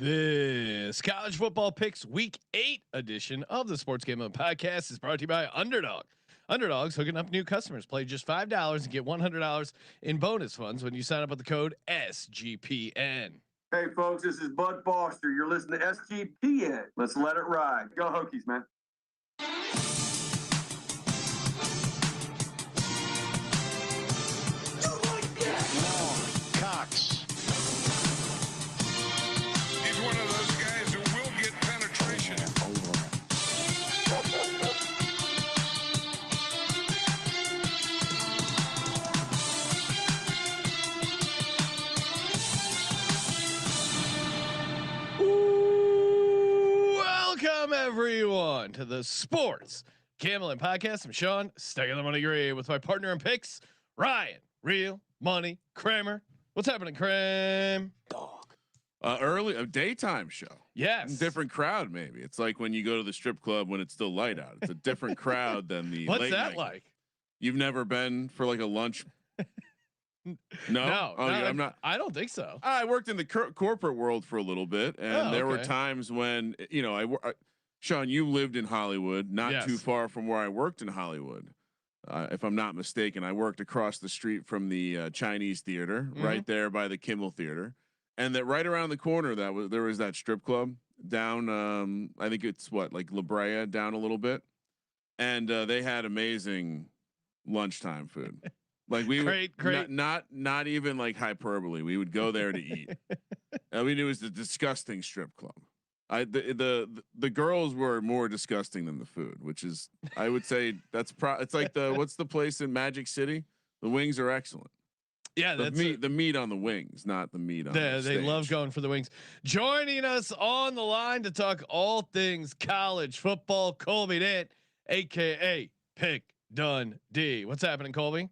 This college football picks week 8 edition of the Sports Gambling Podcast is brought to you by Underdog. Underdog's hooking up new customers. Play just $5 and get $100 in bonus funds when you sign up with the code SGPN. Hey folks, this is Bud Foster. You're listening to SGPN. Let's let it ride. Go Hokies, man. Cox. He's one of those guys who will get penetration. Welcome everyone to the Sports Gambling Podcast. I'm Sean, stacking the money gray with my partner in picks, Ryan. Real Money Kramer. What's happening, Kram? Dog. Early a daytime show. Yes. Different crowd, maybe. It's like when you go to the strip club when it's still light out. It's a different crowd than the. What's late that night. like? You've never been for like a lunch. No, I'm not. I don't think so. I worked in the corporate world for a little bit, and there were times when Sean, you lived in Hollywood, not too far from where I worked in Hollywood. If I'm not mistaken, I worked across the street from the Chinese theater, right there by the Kimmel Theater, and that right around the corner there was that strip club down. I think it's like La Brea down a little bit, and they had amazing lunchtime food. Like we great. Not even like hyperbole. We would go there to eat. I mean, it was a disgusting strip club. The girls were more disgusting than the food, which is, I would say it's like what's the place in Magic City? The wings are excellent. Yeah, the meat on the wings, not the meat on the they love going for the wings. Joining us on the line to talk all things college football, Colby Dant, aka Pick Dundee. What's happening, Colby?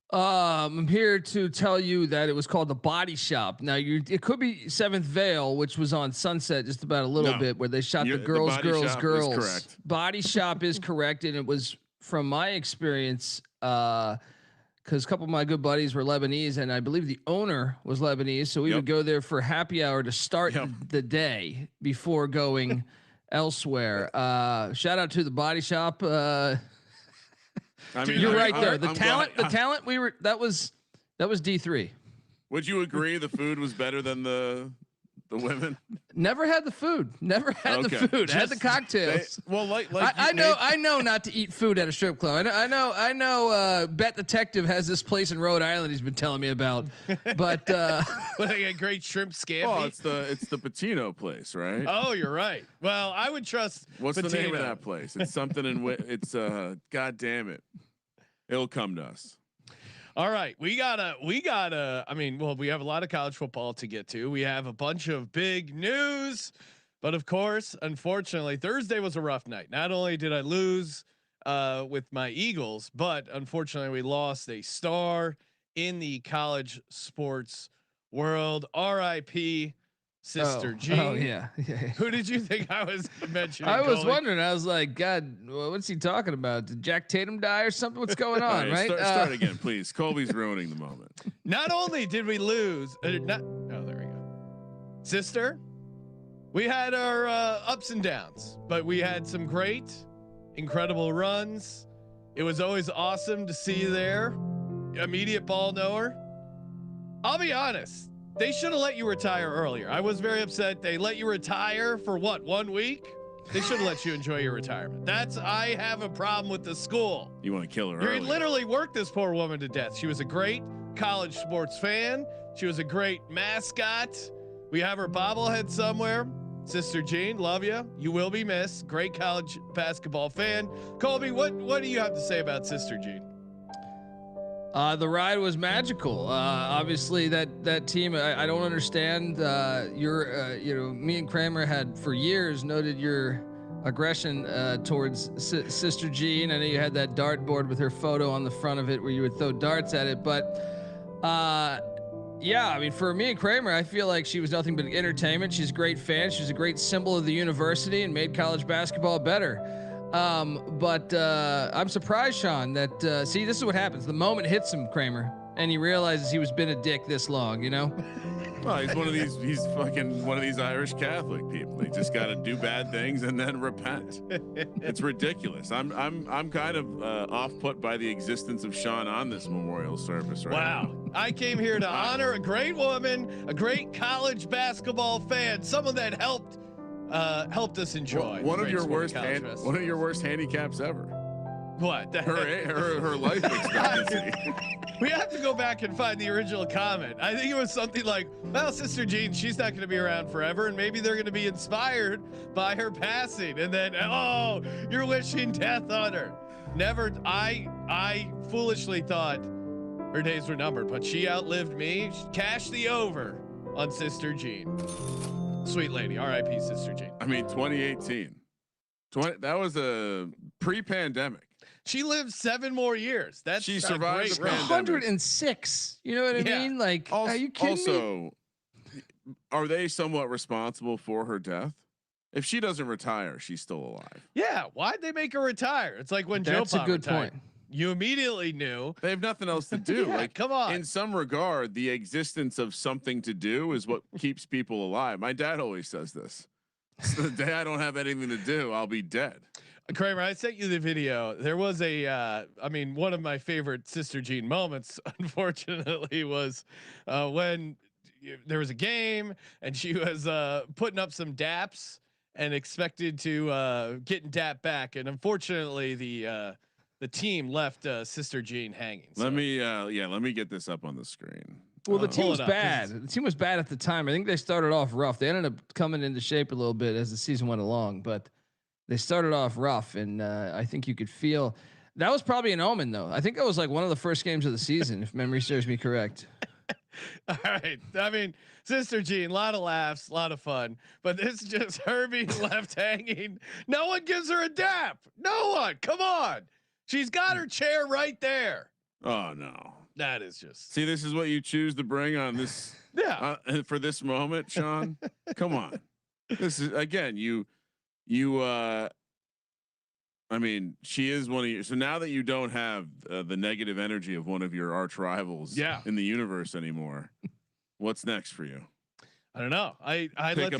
I'm here to tell you that it was called the Body Shop. Now it could be Seventh Veil, which was on Sunset just about a little bit, where they shot the girls. Correct. Body Shop is correct, and it was from my experience, because a couple of my good buddies were Lebanese, and I believe the owner was Lebanese, so we would go there for happy hour to start the day before going elsewhere. Shout out to the Body Shop. I mean, you're right there. The talent. That was D3. Would you agree the food was better than the women? Never had the food. Never had the food. Had the cocktails. I know not to eat food at a strip club. I know. Bet Detective has this place in Rhode Island he's been telling me about. But like a great shrimp scampi. Oh, it's the Patino place, right? Oh, you're right. Well, I would trust. What's Patino. the name of that place? It's something it's God damn it. It'll come to us. All right, we gotta. I mean, well, we have a lot of college football to get to. We have a bunch of big news, but of course, unfortunately, Thursday was a rough night. Not only did I lose with my Eagles, but unfortunately, we lost a star in the college sports world. R.I.P. Sister Jean. Oh yeah. Who did you think I was mentioning? I was wondering. I was like, God, what's he talking about? Did Jack Tatum die or something? What's going on? Right? Start again, please. Colby's ruining the moment. Not only did we lose, there we go. Sister, we had our ups and downs, but we had some great, incredible runs. It was always awesome to see you there. Immediate ball knower. I'll be honest. They should have let you retire earlier. I was very upset. They let you retire for 1 week? They should have let you enjoy your retirement. I have a problem with the school. You want to kill her? You literally worked this poor woman to death. She was a great college sports fan. She was a great mascot. We have her bobblehead somewhere. Sister Jean, love you. You will be missed. Great college basketball fan. Colby, what do you have to say about Sister Jean? The ride was magical. Obviously that team, I don't understand. Me and Kramer had for years noted your aggression towards Sister Jean. I know you had that dartboard with her photo on the front of it where you would throw darts at it, but yeah, I mean, for me and Kramer, I feel like she was nothing but entertainment. She's a great fan. She's a great symbol of the university and made college basketball better. But I'm surprised, Sean, that see, this is what happens. The moment hits him, Kramer, and he realizes he was been a dick this long, you know? Well, he's one of these. He's fucking one of these Irish Catholic people. They just got to do bad things and then repent. It's ridiculous. I'm kind of off put by the existence of Sean on this memorial service right now. Wow. I came here to honor a great woman, a great college basketball fan, someone that helped us enjoy. One of your worst handicaps ever. What? Her life expectancy. We have to go back and find the original comment. I think it was something like, well, Sister Jean, she's not going to be around forever, and maybe they're going to be inspired by her passing. And then, oh, you're wishing death on her. Never. I foolishly thought her days were numbered, but she outlived me. Cash the over on Sister Jean. Sweet lady. R.I.P. Sister Jean. I mean, 2018. That was a pre-pandemic. She lived 7 more years. She survived the pandemic. 106. You know what I mean? Like, are you kidding me? Are they somewhat responsible for her death? If she doesn't retire, she's still alive. Yeah. Why'd they make her retire? It's like when That's Joe a good retired. point. You immediately knew they have nothing else to do. Yeah, like, come on. In some regard, the existence of something to do is what keeps people alive. My dad always says this. So the day I don't have anything to do, I'll be dead. Kramer, I sent you the video. There was one of my favorite Sister Jean moments, unfortunately, was when there was a game and she was putting up some daps and expected to get dap back. And unfortunately, the team left Sister Jean hanging. So. Let me get this up on the screen. Well, the team was bad. The team was bad at the time. I think they started off rough. They ended up coming into shape a little bit as the season went along, but they started off rough, and I think you could feel that was probably an omen, though. I think that was like one of the first games of the season, if memory serves me correct. All right. I mean, Sister Jean, a lot of laughs, a lot of fun, but this just her being left hanging. No one gives her a dap. No one. Come on. She's got her chair right there. Oh no. That is just. See, this is what you choose to bring on this. Yeah. For this moment, Sean. Come on. This is again. I mean, she is one of you. So now that you don't have the negative energy of one of your arch rivals in the universe anymore, what's next for you? I don't know. I let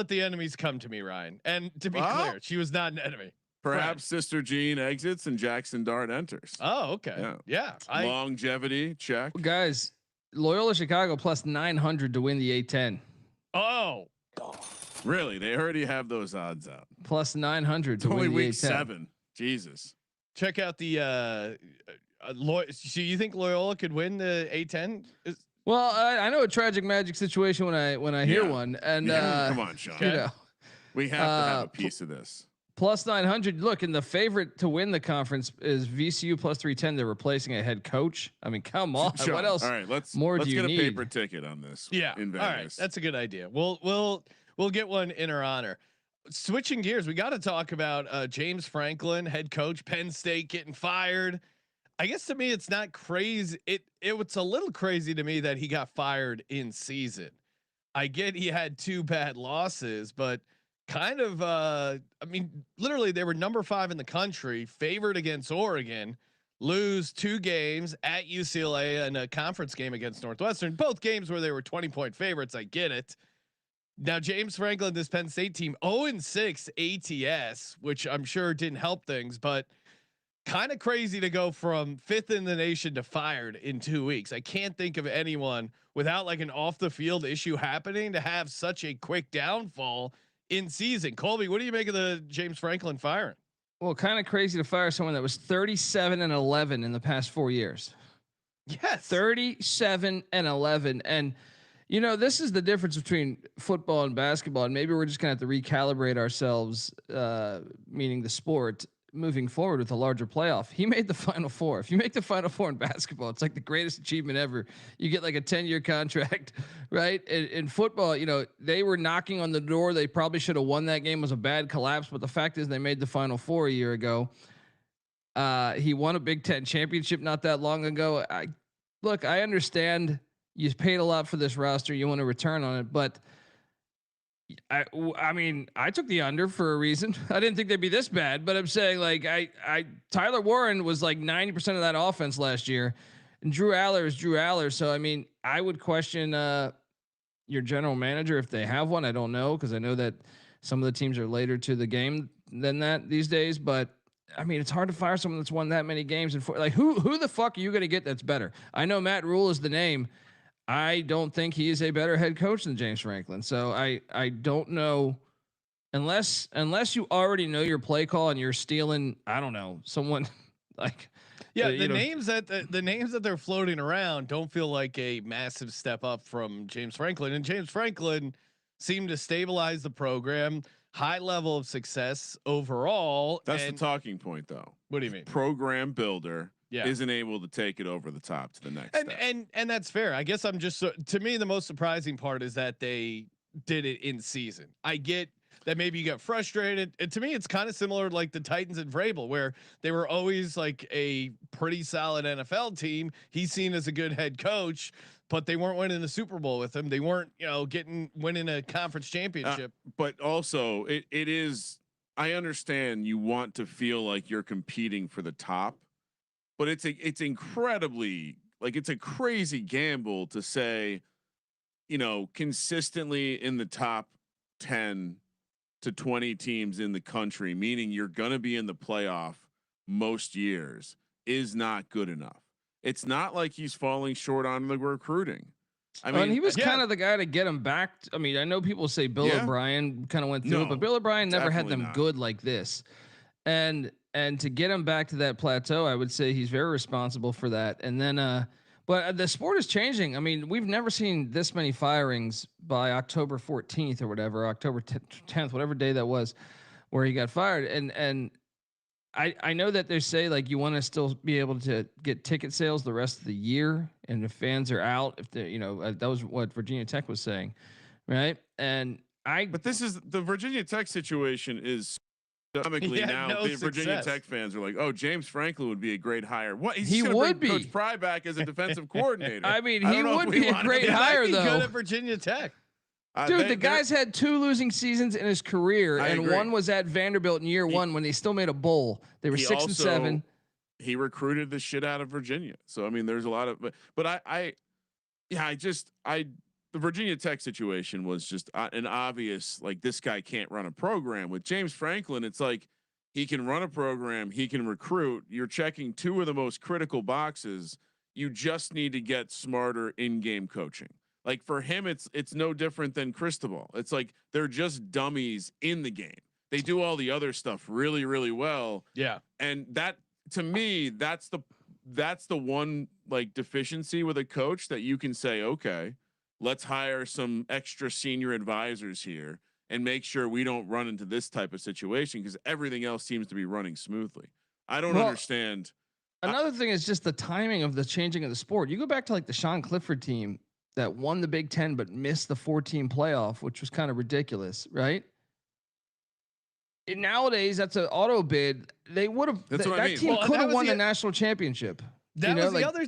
the enemies come to me, Ryan. And to be clear, she was not an enemy. Perhaps Sister Jean exits and Jackson Dart enters. Oh, okay. Yeah. Longevity check. Well, guys, Loyola Chicago plus 900 to win the A10. Oh. Really? They already have those odds out. Plus 900 to win the week A10. 7. Jesus. Check out the so you think Loyola could win the A10? Well, I know a tragic magic situation when I hear one, and come on, Sean. You know, we have to have a piece of this. Plus 900. Look, and the favorite to win the conference is VCU plus 310. They're replacing a head coach. I mean, come on. Sean, what else? All right, let's do you get need? A paper ticket on this. Yeah. In Vegas. All right, that's a good idea. We'll get one in her honor. Switching gears, we got to talk about James Franklin, head coach, Penn State, getting fired. I guess to me, it's not crazy. It's a little crazy to me that he got fired in season. I get he had 2 bad losses, but kind of, I mean, literally they were number 5 in the country, favored against Oregon, lose 2 games at UCLA and a conference game against Northwestern. Both games where they were 20-point favorites. I get it. Now, James Franklin, this Penn State team, 0-6 ATS, which I'm sure didn't help things, but kind of crazy to go from 5th in the nation to fired in 2 weeks. I can't think of anyone without like an off the field issue happening to have such a quick downfall in season. Colby, what do you make of the James Franklin firing? Well, kind of crazy to fire someone that was 37-11 in the past 4 years. Yes. 37-11. And you know, this is the difference between football and basketball. And maybe we're just going to have to recalibrate ourselves, meaning the sport, moving forward with a larger playoff. He made the Final Four. If you make the Final Four in basketball, it's like the greatest achievement ever. You get like a 10-year contract, right? In football, you know, they were knocking on the door. They probably should have won that game. It was a bad collapse, but the fact is they made the Final Four a year ago. He won a Big Ten championship not that long ago. I understand you paid a lot for this roster. You want to return on it, but I mean, I took the under for a reason. I didn't think they'd be this bad, but I'm saying like Tyler Warren was like 90% of that offense last year, and Drew Aller is Drew Aller. So I mean, I would question your general manager if they have one. I don't know because I know that some of the teams are later to the game than that these days. But I mean, it's hard to fire someone that's won that many games. And like, who the fuck are you going to get that's better? I know Matt Rule is the name. I don't think he is a better head coach than James Franklin. So I don't know unless you already know your play call and you're stealing, I don't know, someone like. Yeah, the names that they're floating around don't feel like a massive step up from James Franklin, and James Franklin seemed to stabilize the program, high level of success overall. That's the talking point, though. What do you mean? Program builder isn't able to take it over the top to the next step. And that's fair. I guess I'm just to me the most surprising part is that they did it in season. I get that maybe you got frustrated. And to me, it's kind of similar like the Titans and Vrabel, where they were always like a pretty solid NFL team. He's seen as a good head coach, but they weren't winning the Super Bowl with him. They weren't, winning a conference championship. But also, it is. I understand you want to feel like you're competing for the top, but it's incredibly like it's a crazy gamble to say, consistently in the top 10 to 20 teams in the country, meaning you're going to be in the playoff most years, is not good enough. It's not like he's falling short on the recruiting. I mean, he was kind of the guy to get him back. I mean, I know people say Bill O'Brien kind of went through it, but Bill O'Brien never had them good like this. And to get him back to that plateau, I would say he's very responsible for that. And then, but the sport is changing. I mean, we've never seen this many firings by October 14th or whatever, October 10th, whatever day that was, where he got fired. And I know that they say like you want to still be able to get ticket sales the rest of the year, and if fans are out, if they, that was what Virginia Tech was saying, right? But this is the Virginia Tech situation is. Now the Virginia Tech fans are like, "Oh, James Franklin would be a great hire." What he would be Coach Pry back as a defensive coordinator. I mean, he would be a great hire though. Good at Virginia Tech, dude. The guy's had 2 losing seasons in his career, and one was at Vanderbilt in year 1 when they still made a bowl. They were 6 and 7. He recruited the shit out of Virginia, so I mean, there's a lot of. But the Virginia Tech situation was just an obvious, like, this guy can't run a program. With James Franklin, it's like he can run a program, he can recruit. You're checking 2 of the most critical boxes. You just need to get smarter in-game coaching. Like for him, it's no different than Cristobal. It's like they're just dummies in the game. They do all the other stuff really, really well. Yeah. And that, to me, that's the one like deficiency with a coach that you can say, okay, let's hire some extra senior advisors here and make sure we don't run into this type of situation, because everything else seems to be running smoothly. I don't understand. Another thing is just the timing of the changing of the sport. You go back to like the Sean Clifford team that won the Big Ten but missed the 4-team playoff, which was kind of ridiculous, right? Nowadays, that's an auto bid. They would have. That team could have won the national championship. That was the other.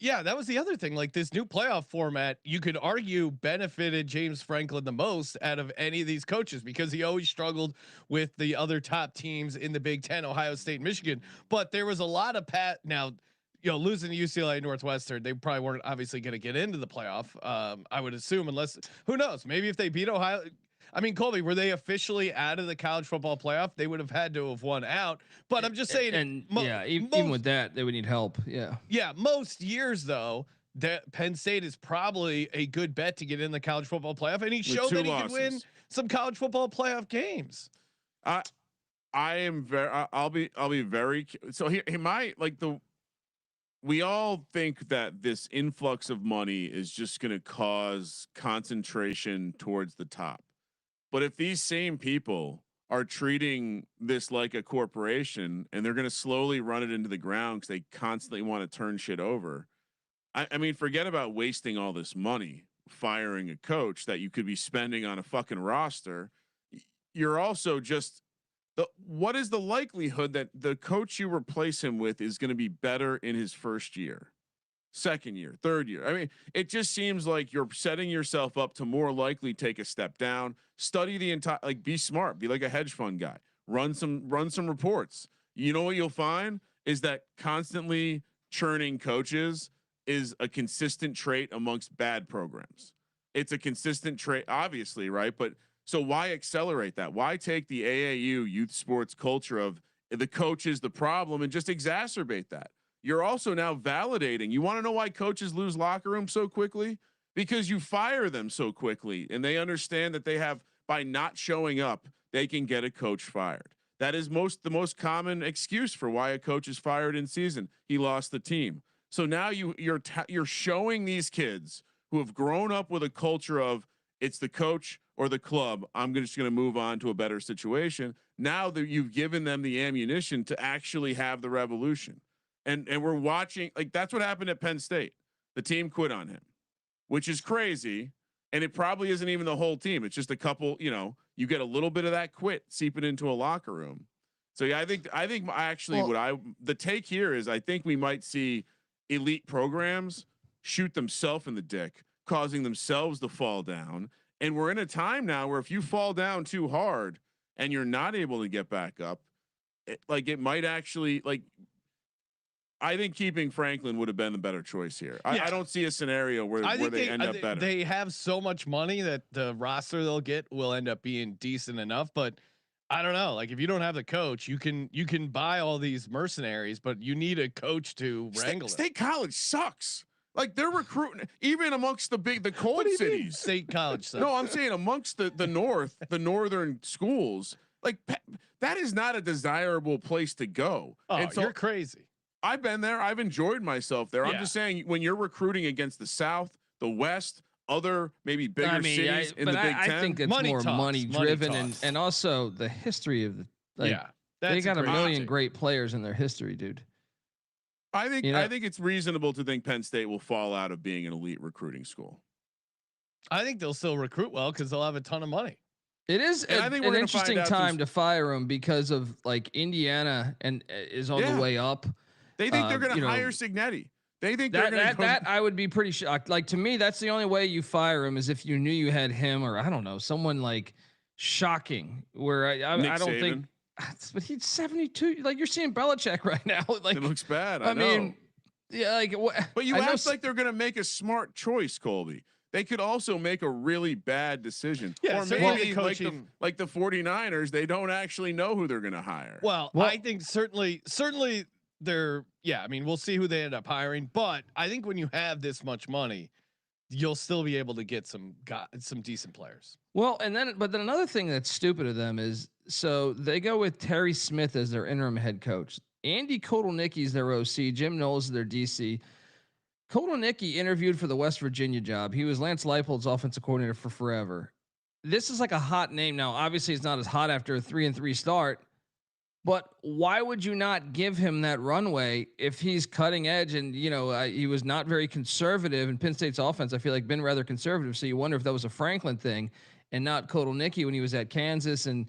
Yeah, that was the other thing. Like this new playoff format, you could argue benefited James Franklin the most out of any of these coaches, because he always struggled with the other top teams in the Big Ten, Ohio State, Michigan. But there was a lot of losing to UCLA and Northwestern, they probably weren't obviously going to get into the playoff. I would assume, unless, who knows, maybe if they beat Ohio. I mean, Colby, were they officially out of the college football playoff? They would have had to have won out. But I'm just saying, even with that, they would need help. Yeah. Yeah. Most years, though, that Penn State is probably a good bet to get in the college football playoff, and he showed that he could win some college football playoff games. I'll be very. So he might like the. We all think that this influx of money is just going to cause concentration towards the top. But if these same people are treating this like a corporation and they're going to slowly run it into the ground because they constantly want to turn shit over. I mean, forget about wasting all this money firing a coach that you could be spending on a fucking roster. You're also just what is the likelihood that the coach you replace him with is going to be better in his first year, second year, third year? I mean, it just seems like you're setting yourself up to more likely take a step down. Study the entire, like, be smart, be like a hedge fund guy, run some reports. You know what you'll find is that constantly churning coaches is a consistent trait amongst bad programs. It's a consistent trait, obviously, right? But so why accelerate that? Why take the AAU youth sports culture of the coach is the problem and just exacerbate that? You're also now validating. You want to know why coaches lose locker rooms so quickly? Because you fire them so quickly, and they understand that they have, by not showing up, they can get a coach fired. That is the most common excuse for why a coach is fired in season. He lost the team. So now you're showing these kids who have grown up with a culture of it's the coach or the club. I'm just going to move on to a better situation. Now that you've given them the ammunition to actually have the revolution, and we're watching, like, that's what happened at Penn State. The team quit on him, which is crazy. And it probably isn't even the whole team. It's just a couple, you get a little bit of that quit seeping into a locker room. So yeah, I think actually the take here is I think we might see elite programs shoot themselves in the dick, causing themselves to fall down. And we're in a time now where if you fall down too hard and you're not able to get back up, it might actually, I think keeping Franklin would have been the better choice here. Yeah. I don't see a scenario where they end up better. They have so much money that the roster they'll get will end up being decent enough. But I don't know. Like, if you don't have the coach, you can buy all these mercenaries, but you need a coach to wrangle them. State college sucks. Like, they're recruiting even amongst the cold cities. State college sucks. No, I'm saying amongst the northern schools. Like, that is not a desirable place to go. Oh, and so, you're crazy. I've been there. I've enjoyed myself there. Yeah. I'm just saying, when you're recruiting against the South, the West, other maybe bigger cities in the Big Ten, I think it's more money driven and also the history of they got a million great players in their history, dude. I think it's reasonable to think Penn State will fall out of being an elite recruiting school. I think they'll still recruit well because they'll have a ton of money. It is an interesting time to fire them because of Indiana is on the way up. They think they're going to hire Signetti. They think that I would be pretty shocked. Like, to me, that's the only way you fire him is if you knew you had him or I don't know, someone shocking. Where I don't Saban. think, but he's 72. Like, you're seeing Belichick right now. Like, it looks bad. I know. mean, yeah, but you act like they're going to make a smart choice, Colby. They could also make a really bad decision. Yeah, or maybe like the 49ers, they don't actually know who they're going to hire. Well, I think certainly they're, I mean, we'll see who they end up hiring, but I think when you have this much money, you'll still be able to get some decent players. Well, but then another thing that's stupid of them is, so they go with Terry Smith as their interim head coach. Andy Kotelnicki is their OC. Jim Knowles is their DC. Kotelnicki interviewed for the West Virginia job. He was Lance Leipold's offensive coordinator for forever. This is like a hot name now. Obviously, it's not as hot after a 3-3 start. But why would you not give him that runway if he's cutting edge and, he was not very conservative in Penn State's offense? I feel like been rather conservative. So you wonder if that was a Franklin thing and not Kotelnicki when he was at Kansas and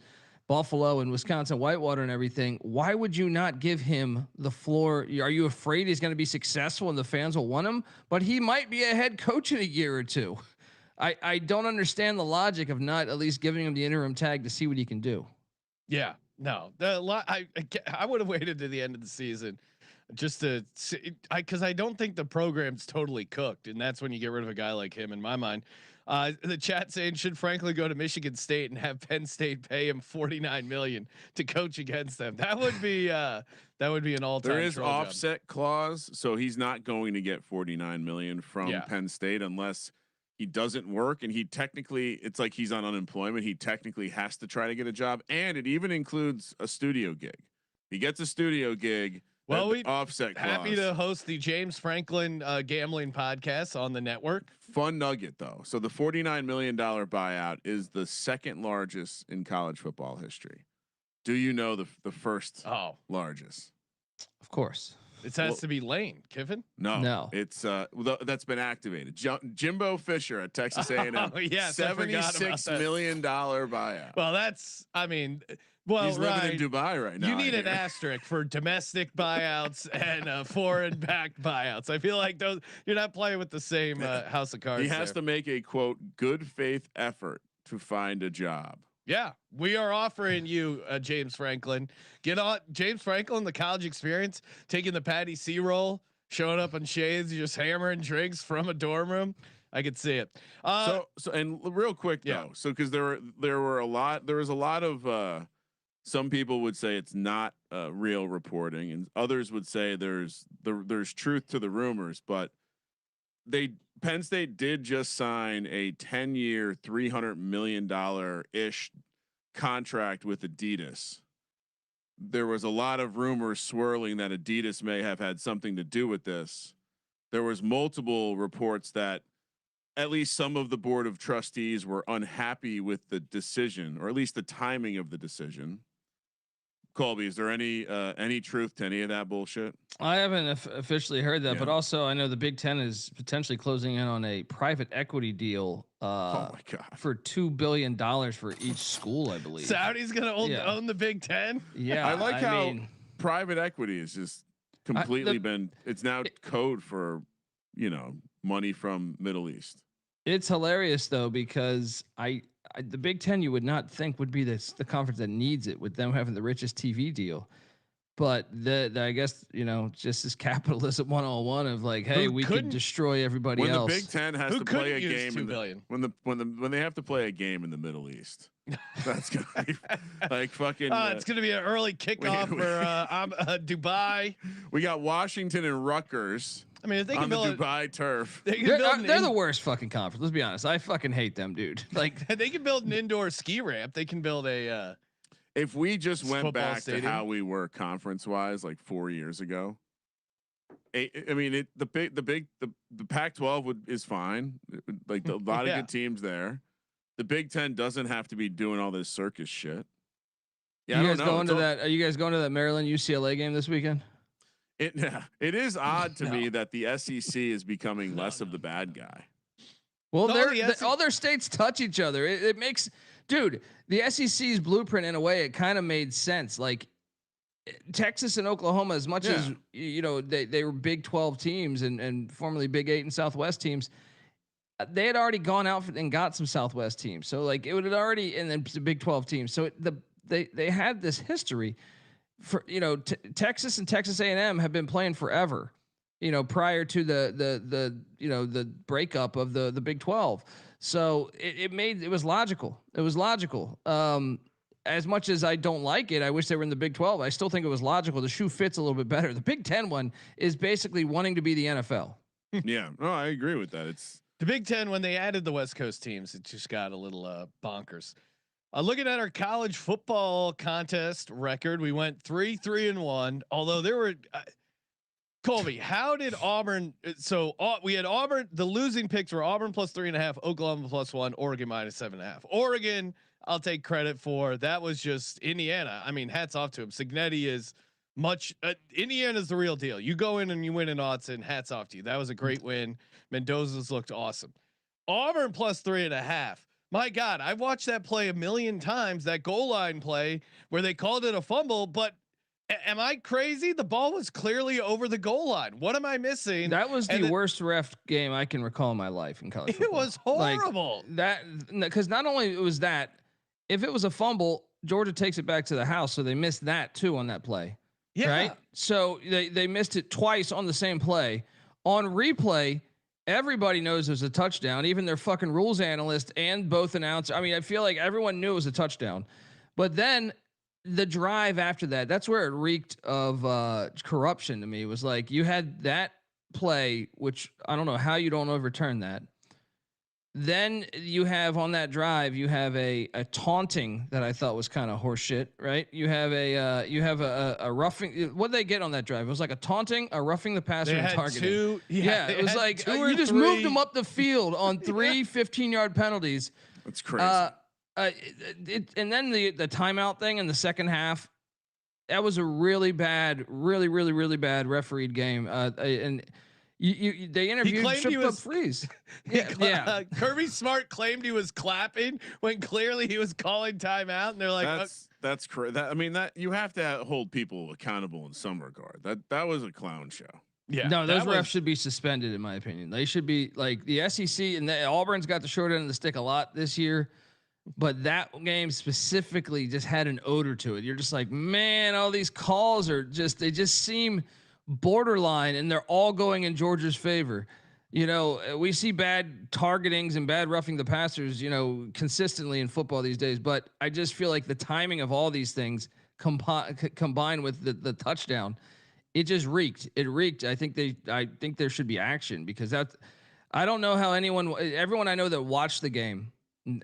Buffalo and Wisconsin Whitewater and everything. Why would you not give him the floor? Are you afraid he's going to be successful and the fans will want him? But he might be a head coach in a year or two. I don't understand the logic of not at least giving him the interim tag to see what he can do. Yeah. No, I would have waited to the end of the season just to see, because I don't think the program's totally cooked, and that's when you get rid of a guy like him. In my mind, the chat saying, should Franklin go to Michigan State and have Penn State pay him $49 million to coach against them? That would be an all-time. There is offset clause, so he's not going to get $49 million from Penn State unless he doesn't work, and he technically, it's like he's on unemployment. He technically has to try to get a job, and it even includes a studio gig. He gets a studio gig. Well, we offset clause. Happy to host the James Franklin gambling podcast on the network. Fun nugget though. So the $49 million buyout is the second largest in college football history. Do you know the first largest? Of course. It has to be Lane Kiffin. No. It's that's been activated. Jimbo Fisher at Texas A&M. Yes, $76 million buyout. Well, he's living in Dubai right now. You need an asterisk for domestic buyouts and foreign backed buyouts. I feel like those, you're not playing with the same house of cards. He has to make a quote good faith effort to find a job. Yeah, we are offering you James Franklin. Get on James Franklin, the college experience, taking the Patty C role, showing up on shades, just hammering drinks from a dorm room. I could see it. So and real quick though, so because there was a lot of some people would say it's not real reporting, and others would say there's truth to the rumors, but Penn State did just sign a 10-year, $300 million ish contract with Adidas. There was a lot of rumors swirling that Adidas may have had something to do with this. There was multiple reports that at least some of the board of trustees were unhappy with the decision, or at least the timing of the decision. Colby, is there any truth to any of that bullshit? I haven't officially heard that, but also I know the Big Ten is potentially closing in on a private equity deal oh my God. for $2 billion for each school, I believe. Saudi's going to own the Big Ten? Yeah. I like how private equity is just completely it's now code for, money from Middle East. It's hilarious though, because the Big Ten you would not think would be the conference that needs it, with them having the richest TV deal. But I guess, just as capitalism 101 of like, hey, we could destroy everybody else. When the Big Ten has to play a game when they have to play a game in the Middle East, that's gonna be like fucking. It's gonna be an early kickoff for Dubai. We got Washington and Rutgers. I mean, if they can on build the Dubai turf, they're the worst fucking conference. Let's be honest. I fucking hate them, dude. Like they can build an indoor ski ramp. They can build a. If we just went back stadium. to how we were conference wise, like 4 years ago, the Pac-12 is fine. Like a lot of good teams there. The Big Ten doesn't have to be doing all this circus shit. Yeah, Are you guys going to that Maryland UCLA game this weekend? It is odd to me that the SEC is becoming less of the bad guy. Well, all their states touch each other. It makes, dude, the SEC's blueprint in a way, it kind of made sense. Like Texas and Oklahoma, as much as they were Big 12 teams and formerly Big 8 and Southwest teams, they had already gone out and got some Southwest teams. So like it would have already, and then the Big 12 teams. So they had this history for, Texas and Texas A&M have been playing forever, prior to the breakup of the Big 12. So it was logical. It was logical. As much as I don't like it, I wish they were in the Big 12. I still think it was logical. The shoe fits a little bit better. The Big 10 one is basically wanting to be the NFL. Yeah, no, I agree with that. It's the Big 10 when they added the West Coast teams. It just got a little bonkers. Looking at our college football contest record, we went 3-3-1. Although there were Colby, how did Auburn? So we had Auburn. The losing picks were Auburn plus 3.5, Oklahoma plus 1, Oregon minus 7.5. Oregon, I'll take credit for. That was just Indiana. I mean, hats off to him. Signetti is much. Indiana's the real deal. You go in and you win in Autzen. Hats off to you. That was a great win. Mendoza's looked awesome. Auburn plus 3.5. My God, I've watched that play a million times. That goal line play where they called it a fumble, but am I crazy? The ball was clearly over the goal line. What am I missing? That was the worst ref game I can recall in my life in college football. It was horrible. Because not only was that, if it was a fumble, Georgia takes it back to the house, so they missed that too on that play. Yeah. Right. So they missed it twice on the same play. On replay, everybody knows it was a touchdown. Even their fucking rules analyst and both announcers. I mean, I feel like everyone knew it was a touchdown, but then the drive after that's where it reeked of corruption to me. It was like you had that play, which I don't know how you don't overturn that. Then you have on that drive, you have a taunting that I thought was kind of horseshit, right? You have a roughing. What did they get on that drive? It was like a taunting, a roughing the passer, and targeting. It was like you just moved them up the field on 3 15-yard penalties. That's crazy. And then the timeout thing in the second half, that was a really bad refereed game. And they interviewed Trip Freeze. Yeah. Kirby Smart claimed he was clapping when clearly he was calling timeout, and they're like, "That's crazy." I mean, that you have to hold people accountable in some regard. That was a clown show. Yeah, no, those refs should be suspended, in my opinion. They should be like the SEC, and Auburn's got the short end of the stick a lot this year. But that game specifically just had an odor to it. You're just like, man, all these calls they just seem borderline, and they're all going in Georgia's favor. You know, we see bad targetings and bad roughing the passers, you know, consistently in football these days. But I just feel like the timing of all these things combined with the touchdown, it just reeked. It reeked. I think there should be action because I don't know how everyone I know that watched the game,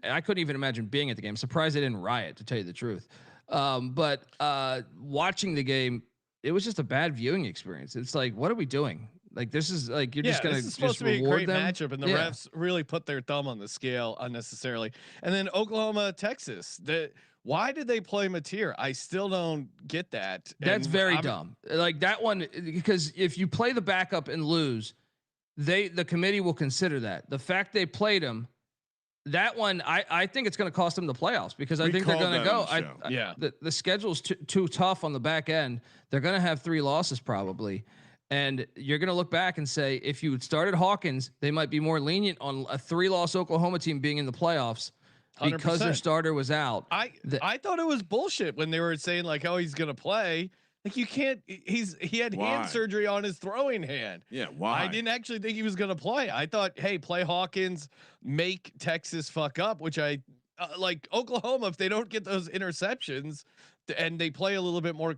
I couldn't even imagine being at the game. I'm surprised they didn't riot, to tell you the truth. But watching the game, it was just a bad viewing experience. It's like, what are we doing? Like, this is like, you're just going to supposed to be a great them? matchup, and the refs really put their thumb on the scale unnecessarily. And then Oklahoma, Texas, why did they play Mateer? I still don't get that. That's very dumb. Like that one, because if you play the backup and lose, the committee will consider that. The fact they played him, that one, I think it's going to cost them the playoffs because I think they're going to go. The schedule's too tough on the back end. They're going to have 3 losses probably. And you're going to look back and say, if you had started Hawkins, they might be more lenient on a 3-loss Oklahoma team being in the playoffs because 100%. Their starter was out. I thought it was bullshit when they were saying like, oh, he's going to play. Like you can't. He had hand surgery on his throwing hand. Yeah, why? I didn't actually think he was going to play. I thought, hey, play Hawkins, make Texas fuck up, which I like Oklahoma. If they don't get those interceptions and they play a little bit more,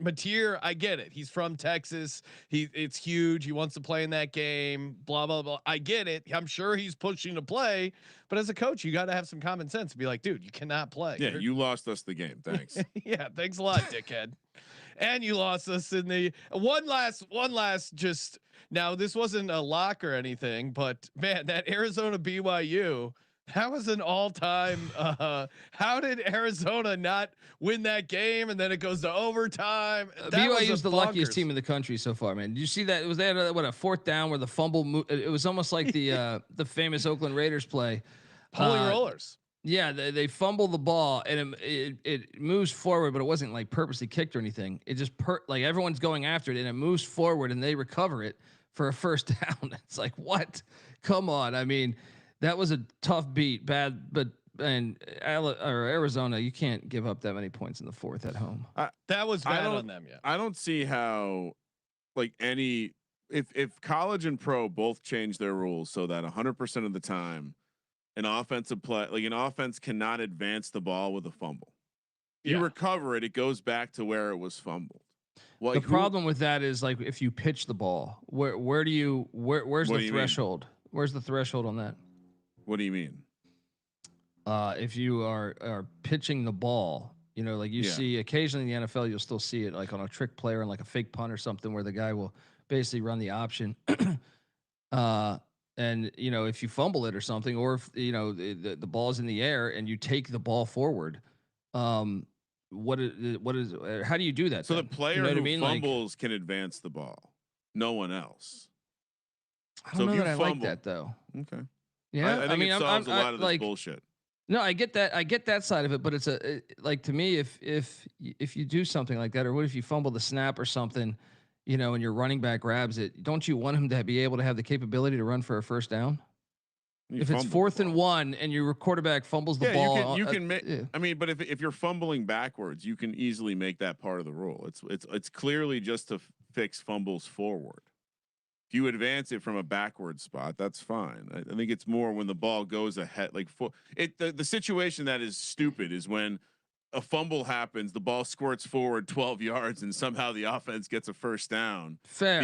Mateer, I get it. He's from Texas. It's huge. He wants to play in that game. Blah blah blah. I get it. I'm sure he's pushing to play, but as a coach, you got to have some common sense and be like, dude, you cannot play. Yeah, you lost us the game. Thanks. Yeah, thanks a lot, dickhead. And you lost us in the one last just now. This wasn't a lock or anything, but man, that Arizona BYU, that was an all-time. How did Arizona not win that game? And then it goes to overtime. BYU is the luckiest team in the country so far, man. Did you see that? It was they had a 4th down where the fumble. It was almost like the famous Oakland Raiders play. Holy rollers. Yeah, they fumble the ball and it moves forward, but it wasn't like purposely kicked or anything. It just like everyone's going after it and it moves forward and they recover it for a 1st down. It's like, what? Come on. I mean, that was a tough beat, bad, but Arizona, you can't give up that many points in the 4th at home. That was bad on them. Yeah, I don't see how, like if college and pro both change their rules so that 100% of the time, an offensive play, like an offense cannot advance the ball with a fumble. You recover it, it goes back to where it was fumbled. Well, the problem with that is like if you pitch the ball, where's the threshold? Where's the threshold on that? What do you mean? If you are pitching the ball, you know, like you see occasionally in the NFL, you'll still see it like on a trick player and like a fake punt or something where the guy will basically run the option. And you know, if you fumble it or something, or if you know the ball's in the air and you take the ball forward, what is how do you do that? So the player who fumbles can advance the ball, no one else. I don't know that I like that though. Okay. Yeah, I think it solves a lot of this bullshit. No, I get that side of it, but it's like to me, if you do something like that, or what if you fumble the snap or something? You know, and your running back grabs it. Don't you want him to be able to have the capability to run for a 1st down? If it's 4th and 1 and your quarterback fumbles the ball, you can make. I mean, but if you're fumbling backwards, you can easily make that part of the rule. It's clearly just to fix fumbles forward. If you advance it from a backward spot, that's fine. I think it's more when the ball goes ahead. Like the situation that is stupid is when a fumble happens, the ball squirts forward 12 yards and somehow the offense gets a 1st down. Fair.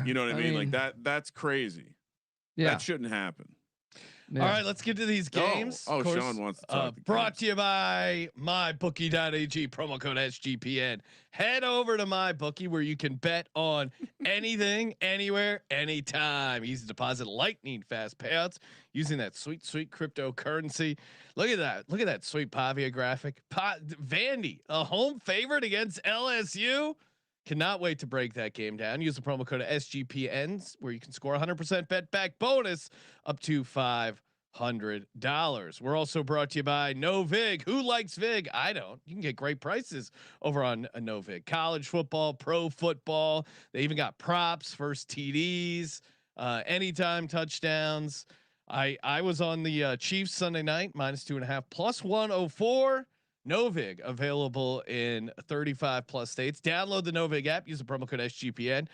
You know what I mean? Like that's crazy. Yeah. That shouldn't happen. Yeah. All right, let's get to these games. Oh, Sean wants to talk. Brought to you by mybookie.ag, promo code SGPN. Head over to MyBookie where you can bet on anything, anywhere, anytime. Easy deposit, lightning fast payouts using that sweet cryptocurrency. Look at that sweet Pavia graphic. Vandy, a home favorite against LSU. Cannot wait to break that game down. Use the promo code SGPNs where you can score 100% bet back bonus up to $500. We're also brought to you by No Vig. Who likes Vig? I don't. You can get great prices over on No Vig. College football, pro football. They even got props, first TDs, anytime touchdowns. I was on the Chiefs Sunday night -2.5 +104. Novig available in 35+ states. Download the Novig app. Use the promo code SGPN.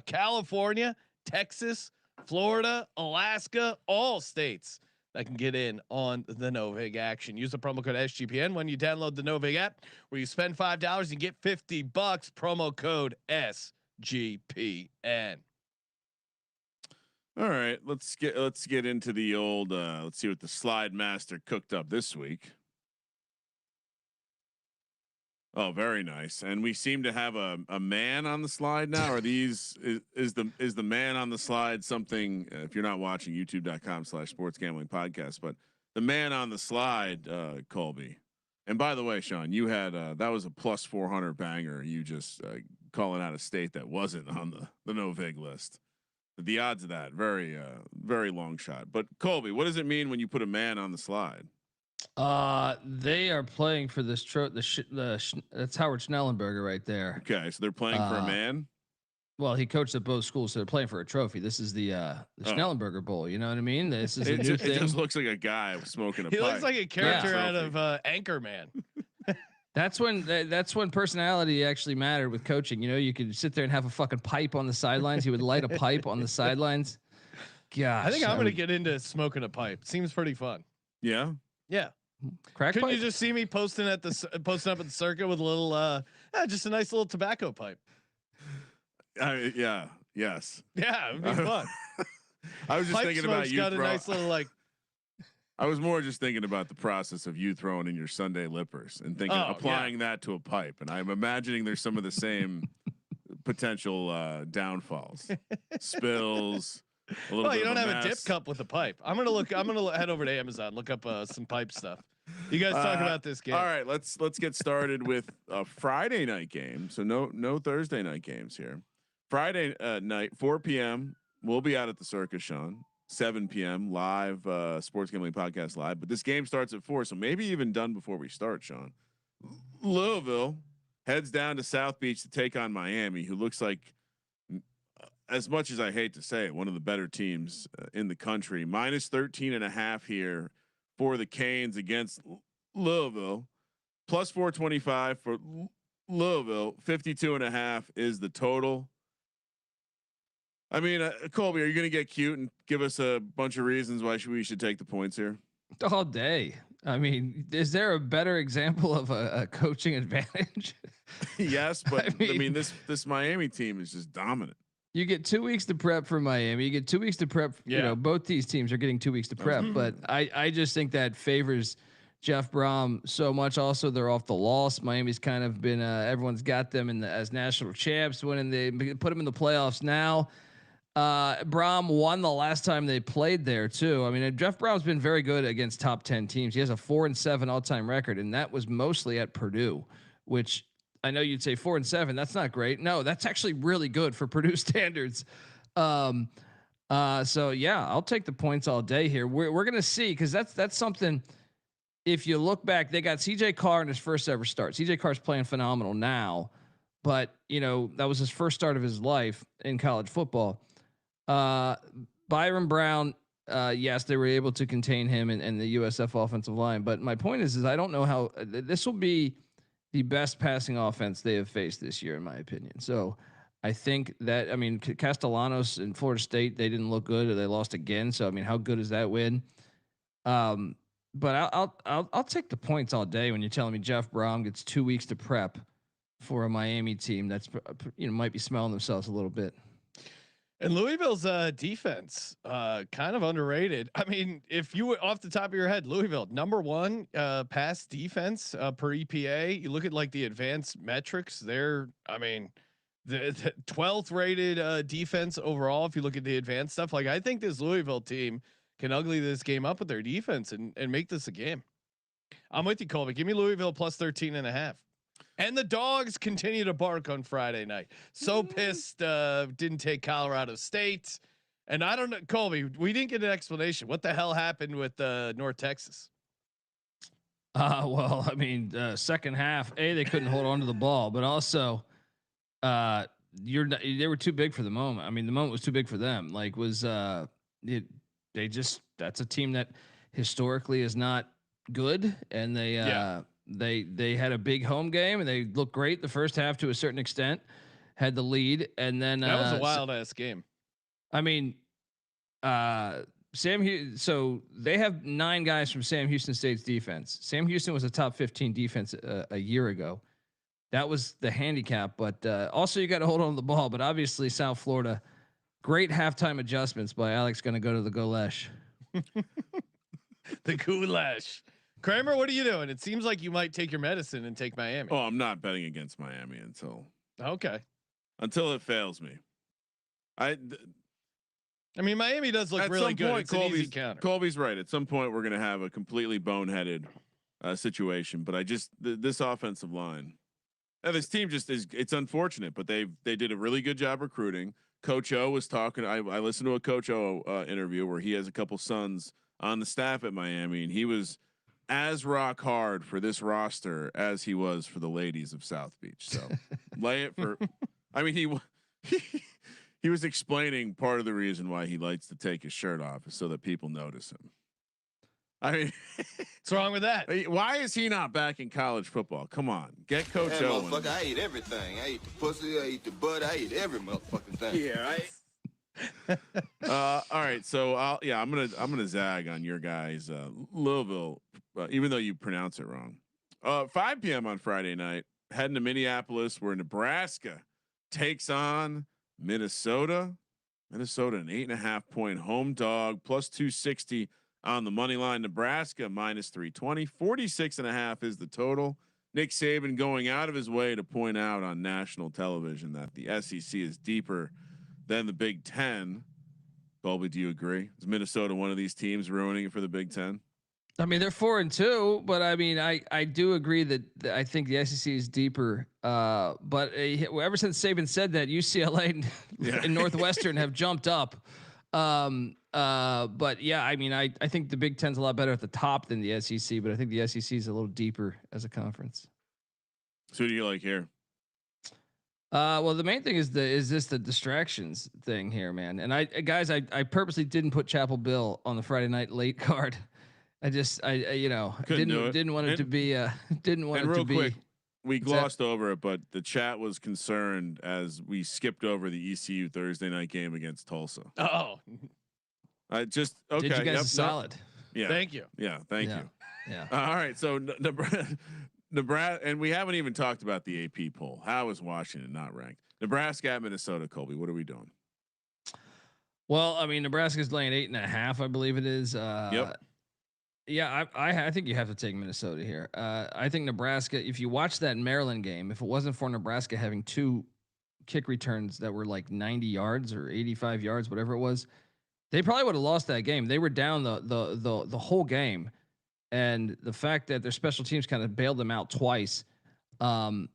California Texas, Florida, Alaska, all states that can get in on the Novig action. Use the promo code SGPN when you download the Novig app, where you spend $5 and get $50. Promo code SGPN. All right, let's get into the old. Let's see what the slide master cooked up this week. Oh, very nice. And we seem to have a man on the slide now. Are these is the man on the slide something? If you're not watching, youtube.com/sportsgamblingpodcast, but the man on the slide, Colby. And by the way, Sean, you had that was a plus 400 banger. You just calling out a state that wasn't on the no vig list. The odds of that very long shot. But Colby, what does it mean when you put a man on the slide? They are playing for this that's Howard Schnellenberger right there. Okay, so they're playing for a man. Well, he coached at both schools, so they're playing for a trophy. This is the Schnellenberger Bowl. You know what I mean? This is a new thing. It just looks like a guy smoking a pipe. He looks like a character out of Anchorman. That's when personality actually mattered with coaching. You know, you could sit there and have a fucking pipe on the sidelines. He would light a pipe on the sidelines. Gosh, I think I'm gonna get into smoking a pipe. Seems pretty fun. Yeah. Yeah. Crack Couldn't pipe? you just see me posting up at the circuit with a little just a nice little tobacco pipe? Yeah. Yes. Yeah, it'd be fun. I was just pipe thinking about you. Got a nice little like. I was more just thinking about the process of you throwing in your Sunday lippers and thinking applying that to a pipe, and I'm imagining there's some of the same potential downfalls, spills. Well, you don't have a dip cup with a pipe. I'm gonna head over to Amazon, look up some pipe stuff. You guys talk about this game. All right, let's get started with a Friday night game. So no Thursday night games here. Friday night, 4 p.m. We'll be out at the Circus, Sean. 7 p.m. live, Sports Gambling Podcast live. But this game starts at 4, so maybe even done before we start, Sean. Louisville heads down to South Beach to take on Miami, who looks like, as much as I hate to say it, one of the better teams in the country. Minus 13.5 here for the Canes against Louisville. Plus 425 for Louisville. 52.5 is the total. I mean, Colby, are you going to get cute and give us a bunch of reasons why we should take the points here? All day. I mean, is there a better example of a coaching advantage? Yes, but I mean this Miami team is just dominant. You get 2 weeks to prep for Miami. You get 2 weeks to prep. Yeah. You know, both these teams are getting 2 weeks to prep, but I just think that favors Jeff Brom so much. Also, they're off the loss. Miami's kind of been everyone's got them as national champs, winning they put them in the playoffs now. Brom won the last time they played there too. I mean, Jeff Brom's been very good against top 10 teams. He has a 4-7 all-time record, and that was mostly at Purdue, which I know you'd say 4-7. That's not great. No, that's actually really good for Purdue standards. So yeah, I'll take the points all day here. We're gonna see, because that's something. If you look back, they got CJ Carr in his first ever start. CJ Carr's playing phenomenal now, but you know that was his first start of his life in college football. Byron Brown, yes, they were able to contain him and the USF offensive line. But my point is I don't know how this will be the best passing offense they have faced this year, in my opinion. So I think that, I mean, Castellanos in Florida State, they didn't look good, or they lost again. So, I mean, how good is that win? But I'll take the points all day when you're telling me Jeff Brom gets 2 weeks to prep for a Miami team that's, you know, might be smelling themselves a little bit. And Louisville's defense, kind of underrated. I mean, if you were off the top of your head, Louisville, number 1 pass defense per EPA. You look at like the advanced metrics there. I mean, the 12th rated defense overall. If you look at the advanced stuff, like I think this Louisville team can ugly this game up with their defense and make this a game. I'm with you, Colby. Give me Louisville plus 13.5. And the dogs continue to bark on Friday night. So pissed didn't take Colorado State. And I don't know, Colby, we didn't get an explanation. What the hell happened with North Texas? Well, I mean, second half, they couldn't hold on to the ball, but also they were too big for the moment. I mean, the moment was too big for them. Like that's a team that historically is not good, and they had a big home game and they looked great the first half to a certain extent, had the lead, and then that was a wild ass game. I mean, so they have 9 guys from Sam Houston State's defense. Sam Houston was a top 15 defense a year ago. That was the handicap, but also you got to hold on to the ball. But obviously, South Florida, great halftime adjustments by Alex. Going to go to the goulash. The goulash. Kramer, what are you doing? It seems like you might take your medicine and take Miami. Oh, I'm not betting against Miami until it fails me. I mean, Miami does look really good. It's an easy counter. Colby's right. At some point, we're going to have a completely boneheaded situation. But this offensive line, this team just is. It's unfortunate, but they did a really good job recruiting. Coach O was talking. I listened to a Coach O interview where he has a couple sons on the staff at Miami, and he was as rock hard for this roster as he was for the ladies of South Beach. So lay it for. I mean, he was explaining part of the reason why he likes to take his shirt off is so that people notice him. I mean, what's wrong with that? Why is he not back in college football? Come on, get Coach O. Motherfucker, I eat everything. I eat the pussy. I eat the butt. I eat every motherfucking thing. Yeah, right. All right, so I'm gonna zag on your guys, Louisville, even though you pronounce it wrong. 5 p.m. on Friday night, heading to Minneapolis, where Nebraska takes on Minnesota. Minnesota, an 8.5 point home dog, plus 260 on the money line. Nebraska minus 320. 46.5 is the total. Nick Saban going out of his way to point out on national television that the SEC is deeper than the Big Ten. Colby, do you agree? Is Minnesota one of these teams ruining it for the Big Ten? I mean, they're 4-2, but I mean, I do agree that I think the SEC is deeper. But ever since Saban said that, UCLA and Northwestern have jumped up. But yeah, I mean, I think the Big Ten's a lot better at the top than the SEC, but I think the SEC is a little deeper as a conference. So who do you like here? Well, the main thing is the distractions thing here, man. And I purposely didn't put Chapel Bill on the Friday night late card. I didn't want it to be quick, we glossed over it, but the chat was concerned as we skipped over the ECU Thursday night game against Tulsa. Oh, I just okay. Did you guys solid? Yeah. Thank you. Yeah. Thank you. Yeah. All right. So Nebraska, and we haven't even talked about the AP poll. How is Washington not ranked? Nebraska at Minnesota. Colby, what are we doing? Well, I mean, Nebraska's laying 8.5, I believe it is. Yep. Yeah, I think you have to take Minnesota here. I think Nebraska, if you watch that Maryland game, if it wasn't for Nebraska having 2 kick returns that were like 90 yards or 85 yards, whatever it was, they probably would have lost that game. They were down the whole game. And the fact that their special teams kind of bailed them out twice. And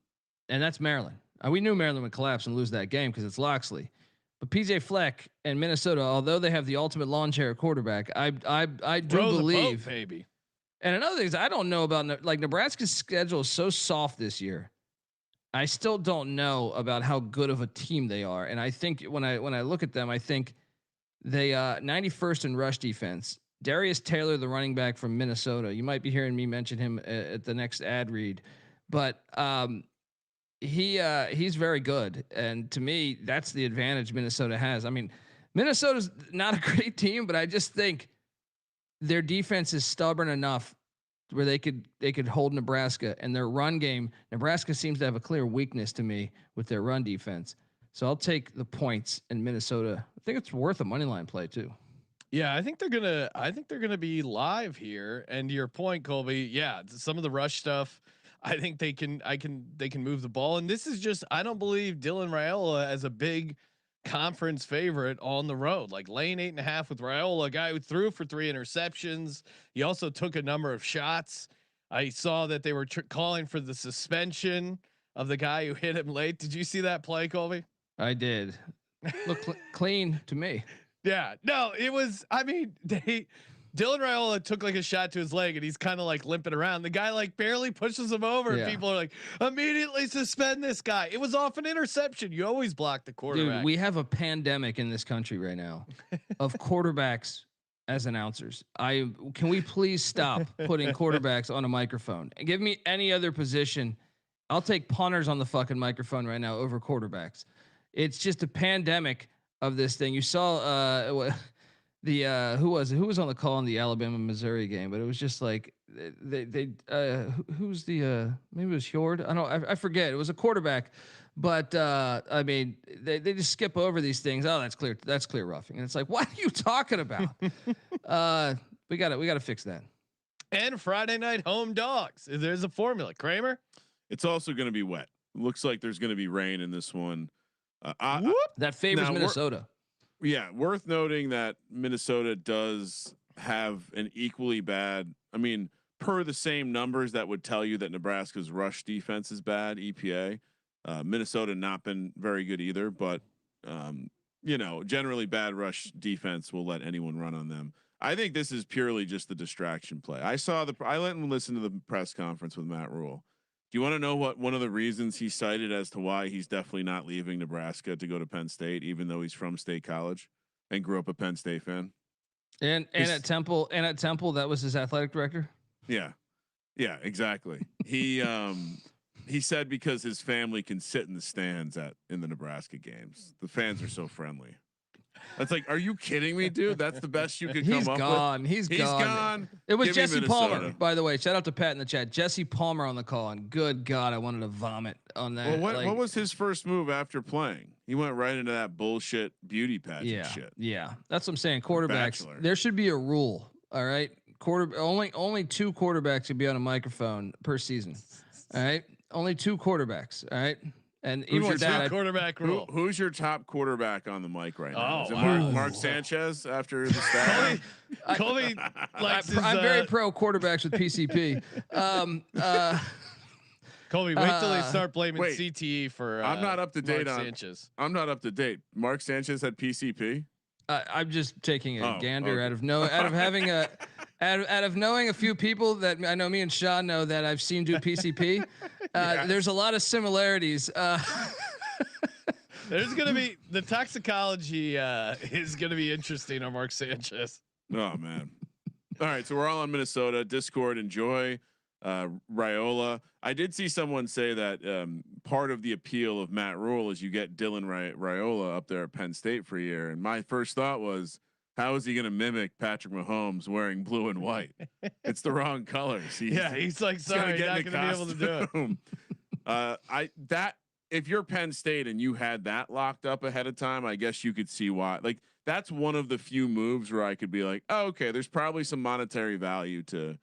that's Maryland. We knew Maryland would collapse and lose that game because it's Loxley. But PJ Fleck and Minnesota, although they have the ultimate lawn chair quarterback, I do believe, baby. And another thing is, I don't know about like Nebraska's schedule is so soft this year. I still don't know about how good of a team they are. And I think when I look at them, I think they 91st in rush defense. Darius Taylor, the running back from Minnesota. You might be hearing me mention him at the next ad read, but he's very good. And to me, that's the advantage Minnesota has. I mean, Minnesota's not a great team, but I just think their defense is stubborn enough where they could hold Nebraska, and their run game. Nebraska seems to have a clear weakness to me with their run defense. So I'll take the points in Minnesota. I think it's worth a money line play too. Yeah, I think they're gonna be live here. And to your point, Colby, yeah, some of the rush stuff, I think they can move the ball. And this is just, I don't believe Dylan Raiola as a big conference favorite on the road. Like laying 8.5 with Raiola, a guy who threw for 3 interceptions. He also took a number of shots. I saw that they were calling for the suspension of the guy who hit him late. Did you see that play, Colby? I did. Look clean to me. Yeah, no, it was. I mean, Dylan Raiola took like a shot to his leg, and he's kind of like limping around. The guy like barely pushes him over, and people are like, immediately suspend this guy. It was off an interception. You always block the quarterback. Dude, we have a pandemic in this country right now of quarterbacks as announcers. Can we please stop putting quarterbacks on a microphone and give me any other position? I'll take punters on the fucking microphone right now over quarterbacks. It's just a pandemic of this thing. You saw who was on the call in the Alabama Missouri game, but it was just like who's the maybe it was Hjord. I forget. It was a quarterback, but I mean they just skip over these things. Oh, that's clear. That's clear roughing. And it's like, what are you talking about? We got to fix that. And Friday night home dogs. There's a formula, Kramer. It's also going to be wet. Looks like there's going to be rain in this one. That favors Minnesota. Yeah, worth noting that Minnesota does have an equally bad. I mean, per the same numbers that would tell you that Nebraska's rush defense is bad. EPA, Minnesota not been very good either, but generally bad rush defense will let anyone run on them. I think this is purely just the distraction play. I let him listen to the press conference with Matt Rule. Do you want to know what one of the reasons he cited as to why he's definitely not leaving Nebraska to go to Penn State, even though he's from State College and grew up a Penn State fan? And at Temple, that was his athletic director. Yeah, exactly. He said because his family can sit in the stands in the Nebraska games. The fans are so friendly. That's like, are you kidding me, dude? That's the best you could come up with. He's gone. It was Jesse Palmer, by the way. Shout out to Pat in the chat. Jesse Palmer on the call, and good God, I wanted to vomit on that. Well, what was his first move after playing? He went right into that bullshit beauty pageant shit. Yeah, that's what I'm saying. Quarterbacks, there should be a rule. All right, only 2 quarterbacks should be on a microphone per season. All right, only 2 quarterbacks. All right. And even with that, quarterback rule. Who's your top quarterback on the mic right now? Is it Mark Sanchez after the stat? Colby I'm very pro quarterbacks with PCP. Colby, wait till they start blaming CTE for. I'm not up to date Mark Sanchez. I'm not up to date. Mark Sanchez had PCP. I'm just taking a gander out of knowing a few people that I know. Me and Sean know that I've seen do PCP. There's a lot of similarities. There's gonna be the toxicology is gonna be interesting on Mark Sanchez. Oh man! All right, so we're all on Minnesota. Discord, enjoy Raiola. I did see someone say that part of the appeal of Matt Rule is you get Dylan Raiola up there at Penn State for a year, and my first thought was, how is he going to mimic Patrick Mahomes wearing blue and white? It's the wrong colors. He's like, sorry, you're not going to be able to do it. If you're Penn State and you had that locked up ahead of time, I guess you could see why. Like, that's one of the few moves where I could be like, oh, okay, there's probably some monetary value to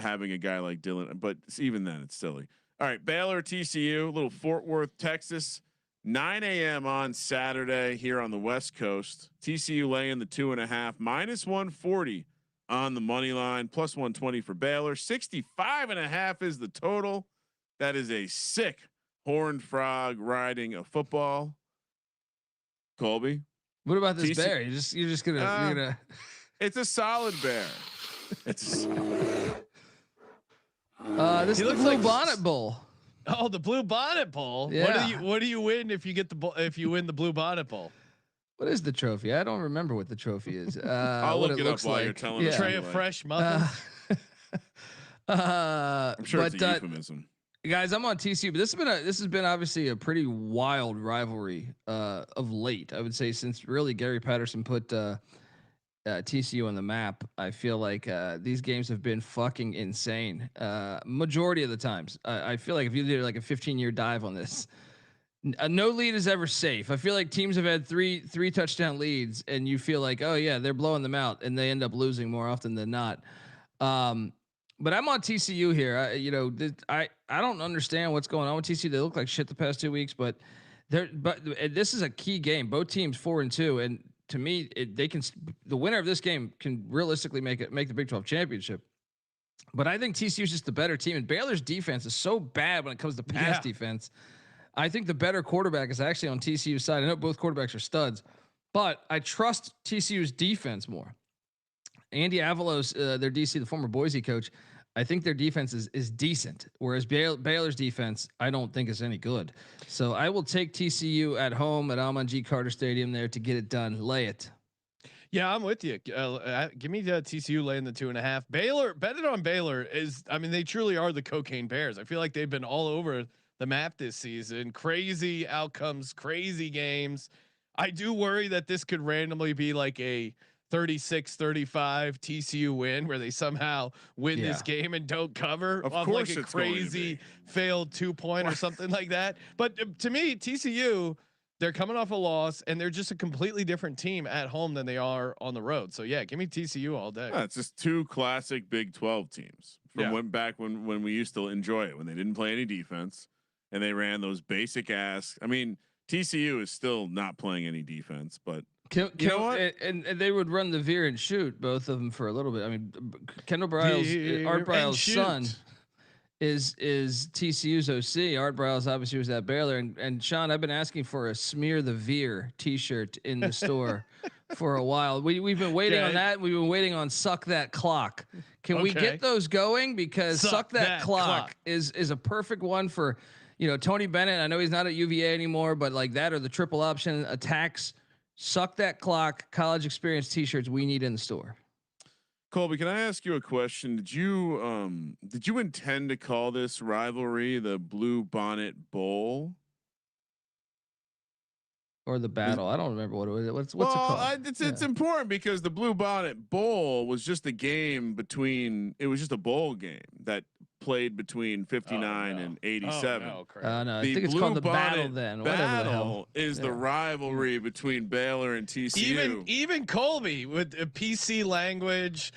having a guy like Dylan, but even then it's silly. All right, Baylor, TCU, little Fort Worth, Texas, 9 a.m. on Saturday here on the West Coast. TCU laying the 2.5, -140 on the money line, +120 for Baylor. 65.5 is the total. That is a sick horned frog riding a football. Colby, what about this bear? You're just gonna. It's a solid bear. This is the Blue Bonnet Bowl. Oh, the Blue Bonnet Bowl. Yeah. What do you win if you win the Blue Bonnet Bowl? What is the trophy? I don't remember what the trophy is. I'll look it up while you're telling us. Tray of fresh muffins. I'm sure it's a euphemism. Guys, I'm on TCU, but this has been obviously a pretty wild rivalry of late. I would say since really Gary Patterson put TCU on the map. I feel like these games have been fucking insane. Majority of the times, I feel like if you did like a 15-year dive on this, no lead is ever safe. I feel like teams have had three touchdown leads, and you feel like, oh yeah, they're blowing them out, and they end up losing more often than not. But I'm on TCU here. I don't understand what's going on with TCU. They look like shit the past 2 weeks, but this is a key game. Both teams 4-2, and to me, the winner of this game can realistically make the Big 12 championship. But I think TCU is just the better team, and Baylor's defense is so bad when it comes to pass defense. I think the better quarterback is actually on TCU's side. I know both quarterbacks are studs, but I trust TCU's defense more. Andy Avalos, their DC, the former Boise coach, I think their defense is decent, whereas Baylor's defense I don't think is any good. So I will take TCU at home at Almond G. Carter Stadium there to get it done. Lay it. Yeah, I'm with you. Give me the TCU laying the 2.5. Baylor, bet it on Baylor they truly are the cocaine bears. I feel like they've been all over the map this season. Crazy outcomes, crazy games. I do worry that this could randomly be like a 36-35 TCU win where they somehow win this game and don't cover off like a crazy failed 2-point or something like that. But to me, TCU, they're coming off a loss and they're just a completely different team at home than they are on the road. So yeah, give me TCU all day. It's just two classic Big 12 teams from when we used to enjoy it, when they didn't play any defense and they ran those basic ass. I mean, TCU is still not playing any defense, but you know what? And they would run the veer and shoot, both of them for a little bit. I mean, Kendall Briles, Art Briles' son is TCU's OC. Art Briles obviously was at Baylor, and Sean, I've been asking for a Smear the Veer T-shirt in the store for a while. We've been waiting on that. We've been waiting on Suck That Clock. Can we get those going? Because Suck That Clock is a perfect one for, you know, Tony Bennett. I know he's not at UVA anymore, but like that or the triple option attacks. Suck That Clock college experience T-shirts we need in the store. Colby, can I ask you a question? Did you intend to call this rivalry the Blue Bonnet Bowl or the battle? I don't remember what it was. What's it called? It's important because the Blue Bonnet Bowl was just a game between. It was just a bowl game that played between 59 and 87. No, I think it's called the battle. Then battle is the rivalry between Baylor and TCU. Even Colby with a PC language,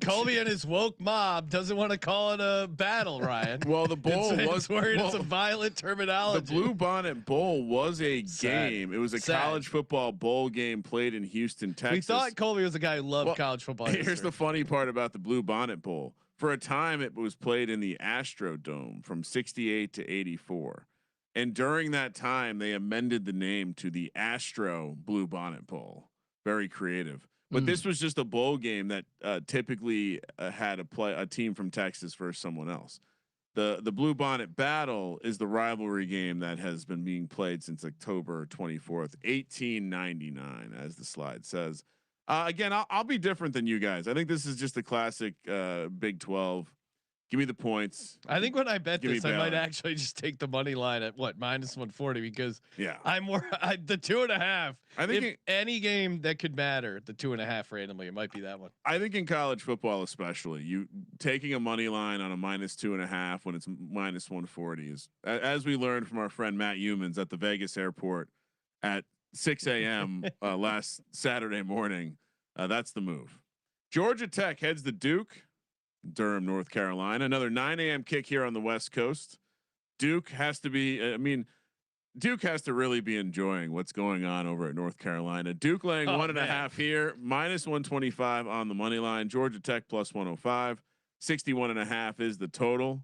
Colby and his woke mob doesn't want to call it a battle. Ryan. Well, the bowl was worried it's a violent terminology. The Blue Bonnet Bowl was a game. It was a college football bowl game played in Houston, Texas. We thought Colby was a guy who loved college football. Here's the funny part about the Blue Bonnet Bowl. For a time, it was played in the Astrodome from 68 to 84. And during that time, they amended the name to the Astro Blue Bonnet Bowl. Very creative. But this was just a bowl game that typically had a team from Texas versus someone else. The Blue Bonnet Battle is the rivalry game that has been being played since October 24th, 1899, as the slide says. Again, I'll be different than you guys. I think this is just a classic Big 12. Give me the points. I think when I bet this, I might actually just take the money line at -140 because I'm more the 2.5. I think if any game that could matter, the 2.5 randomly, it might be that one. I think in college football, especially, you taking a money line on a -2.5 when it's -140 is, as we learned from our friend Matt Humans at the Vegas airport at 6 a.m. Last Saturday morning. That's the move. Georgia Tech heads to Duke, Durham, North Carolina. Another 9 a.m. kick here on the West Coast. Duke has to be. Duke has to really be enjoying what's going on over at North Carolina. Duke laying 1.5 here, -125 on the money line. Georgia Tech +105. 61.5 is the total.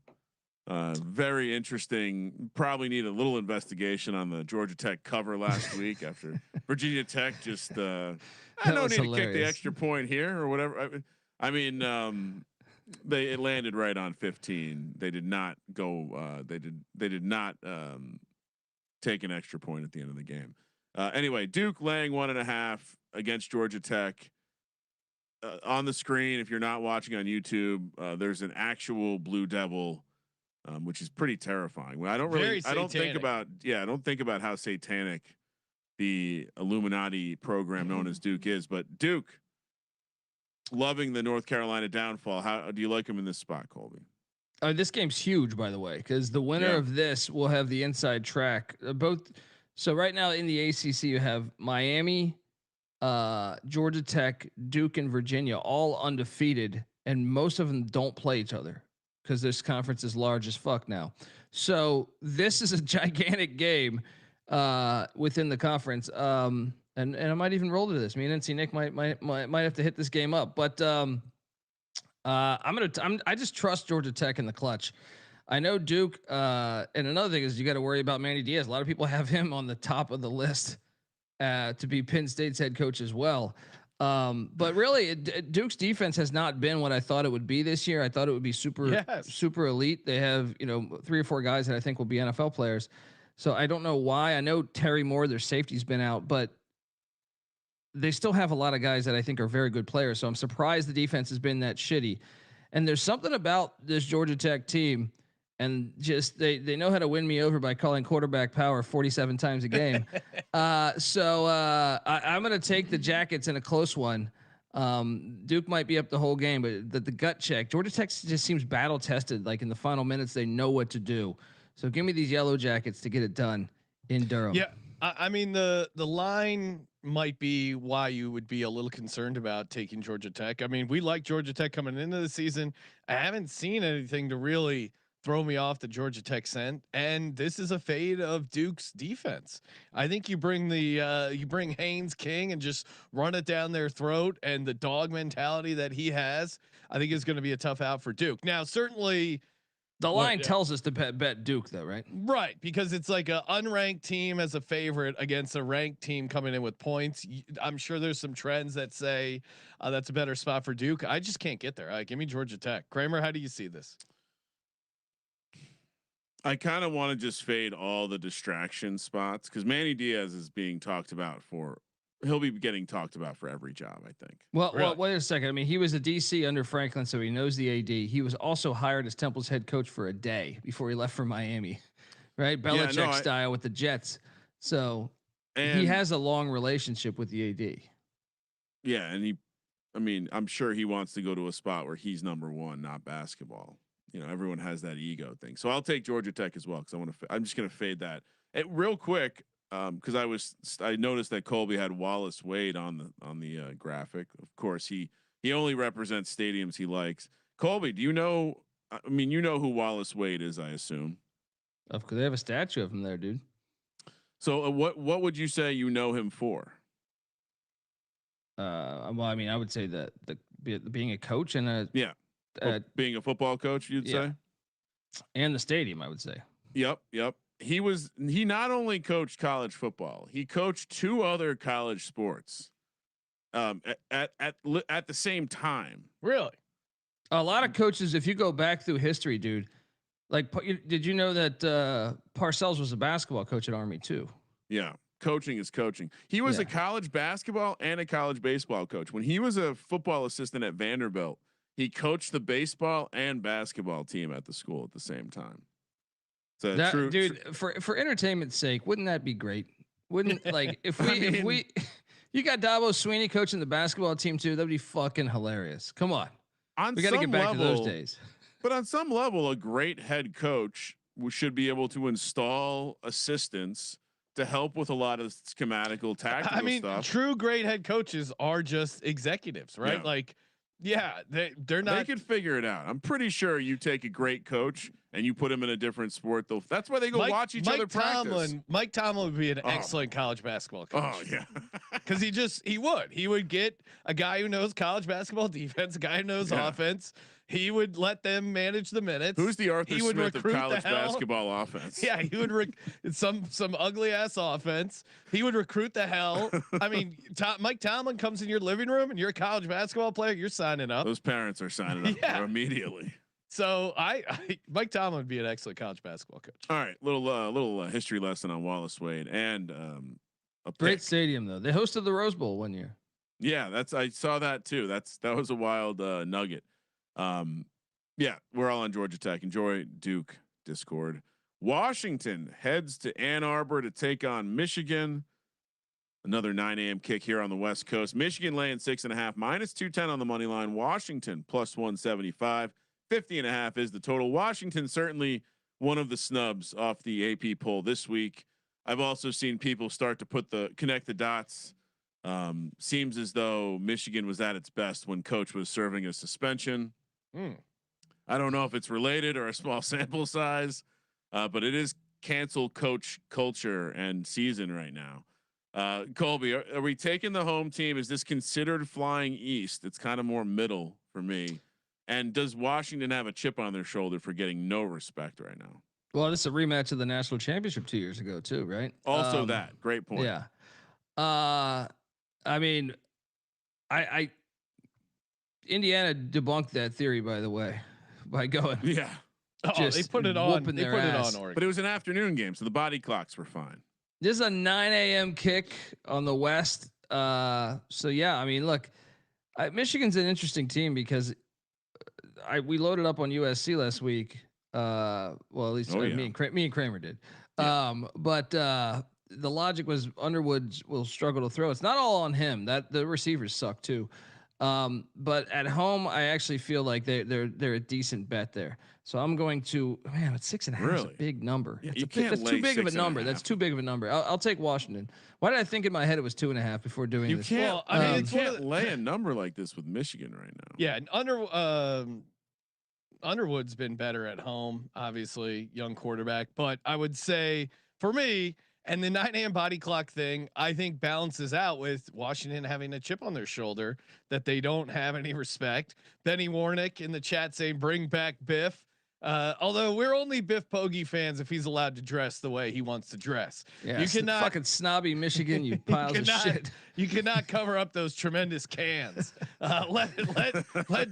Very interesting. Probably need a little investigation on the Georgia Tech cover last week after Virginia Tech just no need to kick the extra point here or whatever. I mean, it landed right on 15. They did not go. They did not take an extra point at the end of the game. Anyway, Duke laying 1.5 against Georgia Tech. On the screen, if you're not watching on YouTube, there's an actual Blue Devil. Which is pretty terrifying. I don't think about how satanic the Illuminati program known as Duke is, but Duke loving the North Carolina downfall. How do you like him in this spot, Colby? This game's huge, by the way, because the winner of this will have the inside track. So right now in the ACC, you have Miami, Georgia Tech, Duke, and Virginia, all undefeated, and most of them don't play each other, because this conference is large as fuck now. So this is a gigantic game within the conference. And I might even roll to this. Me and NC Nick might have to hit this game up, but I just trust Georgia Tech in the clutch. I know Duke. And another thing is you got to worry about Manny Diaz. A lot of people have him on the top of the list to be Penn State's head coach as well. But really, Duke's defense has not been what I thought it would be this year. I thought it would be super elite. They have 3 or 4 guys that I think will be NFL players. So I don't know why. I know Terry Moore, their safety's been out, but they still have a lot of guys that I think are very good players. So I'm surprised the defense has been that shitty. And there's something about this Georgia Tech team, and just they know how to win me over by calling quarterback power 47 times a game. So I'm going to take the Jackets in a close one. Duke might be up the whole game, but the gut check, Georgia Tech just seems battle tested. Like in the final minutes, they know what to do. So give me these Yellow Jackets to get it done in Durham. Yeah. I mean, the line might be why you would be a little concerned about taking Georgia Tech. I mean, we like Georgia Tech coming into the season. I haven't seen anything to really throw me off the Georgia Tech scent, and this is a fade of Duke's defense. I think you bring Haynes King and just run it down their throat, and the dog mentality that he has, I think is going to be a tough out for Duke. Now, certainly the line tells us to bet Duke though, right? Right. Because it's like a unranked team as a favorite against a ranked team coming in with points. I'm sure there's some trends that say that's a better spot for Duke. I just can't get there. Give me Georgia Tech. Kramer, how do you see this? I kind of want to just fade all the distraction spots because Manny Diaz is being talked about he'll be getting talked about for every job, I think. Well, wait a second. I mean, he was a DC under Franklin, so he knows the AD. He was also hired as Temple's head coach for a day before he left for Miami, right? Belichick style with the Jets. So he has a long relationship with the AD. Yeah. And I'm sure he wants to go to a spot where he's number one, not basketball. Everyone has that ego thing. So I'll take Georgia Tech as well. Cause I'm just going to fade that real quick. Cause I noticed that Colby had Wallace Wade on the graphic. Of course he only represents stadiums he likes. Colby, do you know, who Wallace Wade is, I assume. Of course they have a statue of him there, dude. So what would you say you know him for? Well, I mean, I would say that being a coach and being a football coach, you'd say, and the stadium, I would say. Yep. He not only coached college football, he coached 2 other college sports at the same time. Really? A lot of coaches, if you go back through history, dude, like, did you know that Parcells was a basketball coach at Army too? Yeah. Coaching is coaching. He was a college basketball and a college baseball coach. When he was a football assistant at Vanderbilt, he coached the baseball and basketball team at the school at the same time. Dude, for entertainment's sake, wouldn't that be great? Wouldn't like if you got Dabo Sweeney coaching the basketball team too? That'd be fucking hilarious. Come on, we got to get back to those days. But on some level, a great head coach should be able to install assistants to help with a lot of schematical tactical stuff. True great head coaches are just executives, right? Yeah. Like, they're not. They could figure it out. I'm pretty sure you take a great coach and you put him in a different sport. Though that's why they go watch each other practice. Mike Tomlin would be an excellent college basketball coach. Oh yeah, because he would get a guy who knows college basketball defense, a guy who knows offense. He would let them manage the minutes. Who's the Arthur Smith of college basketball offense? Yeah, he would some ugly ass offense. He would recruit the hell. I mean, Mike Tomlin comes in your living room and you're a college basketball player. You're signing up. Those parents are signing up immediately. So Mike Tomlin would be an excellent college basketball coach. All right, little history lesson on Wallace Wade and a great stadium though. They hosted the Rose Bowl one year. Yeah, I saw that too. That was a wild nugget. We're all on Georgia Tech. Enjoy Duke Discord. Washington heads to Ann Arbor to take on Michigan. Another 9 a.m. kick here on the West Coast. Michigan laying 6.5, -210 on the money line. Washington +175. 50.5 is the total. Washington certainly one of the snubs off the AP poll this week. I've also seen people start to connect the dots. Seems as though Michigan was at its best when coach was serving a suspension. I don't know if it's related or a small sample size, but it is cancel coach culture and season right now. Colby, are we taking the home team? Is this considered flying east? It's kind of more middle for me. And does Washington have a chip on their shoulder for getting no respect right now? Well, this is a rematch of the national championship 2 years ago too, right? Also that great point. Yeah. I mean, I Indiana debunked that theory, by the way, by going. Yeah. They put it on. They put it on Oregon. But it was an afternoon game, so the body clocks were fine. This is a 9 a.m. kick on the West. So yeah, I mean, look, Michigan's an interesting team because we loaded up on USC last week. Well, at least me and Kramer did. Yeah. But the logic was Underwood will struggle to throw. It's not all on him. That the receivers suck too. But at home, I actually feel like they're a decent bet there. So I'm going to it's 6.5 is a big number. Yeah, that's too big of a number. That's too big of a number. I'll take Washington. Why did I think in my head it was 2.5 before doing this? Can't, you can't lay a number like this with Michigan right now. Yeah, and Underwood's been better at home, obviously, young quarterback. But I would say for me, and the 9 a.m. body clock thing, I think balances out with Washington having a chip on their shoulder that they don't have any respect. Benny Warnick in the chat saying, "Bring back Biff." Although we're only Biff Poggi fans if he's allowed to dress the way he wants to dress. Yeah, you cannot fucking snobby Michigan, you piles of shit. You cannot cover up those tremendous cans. Let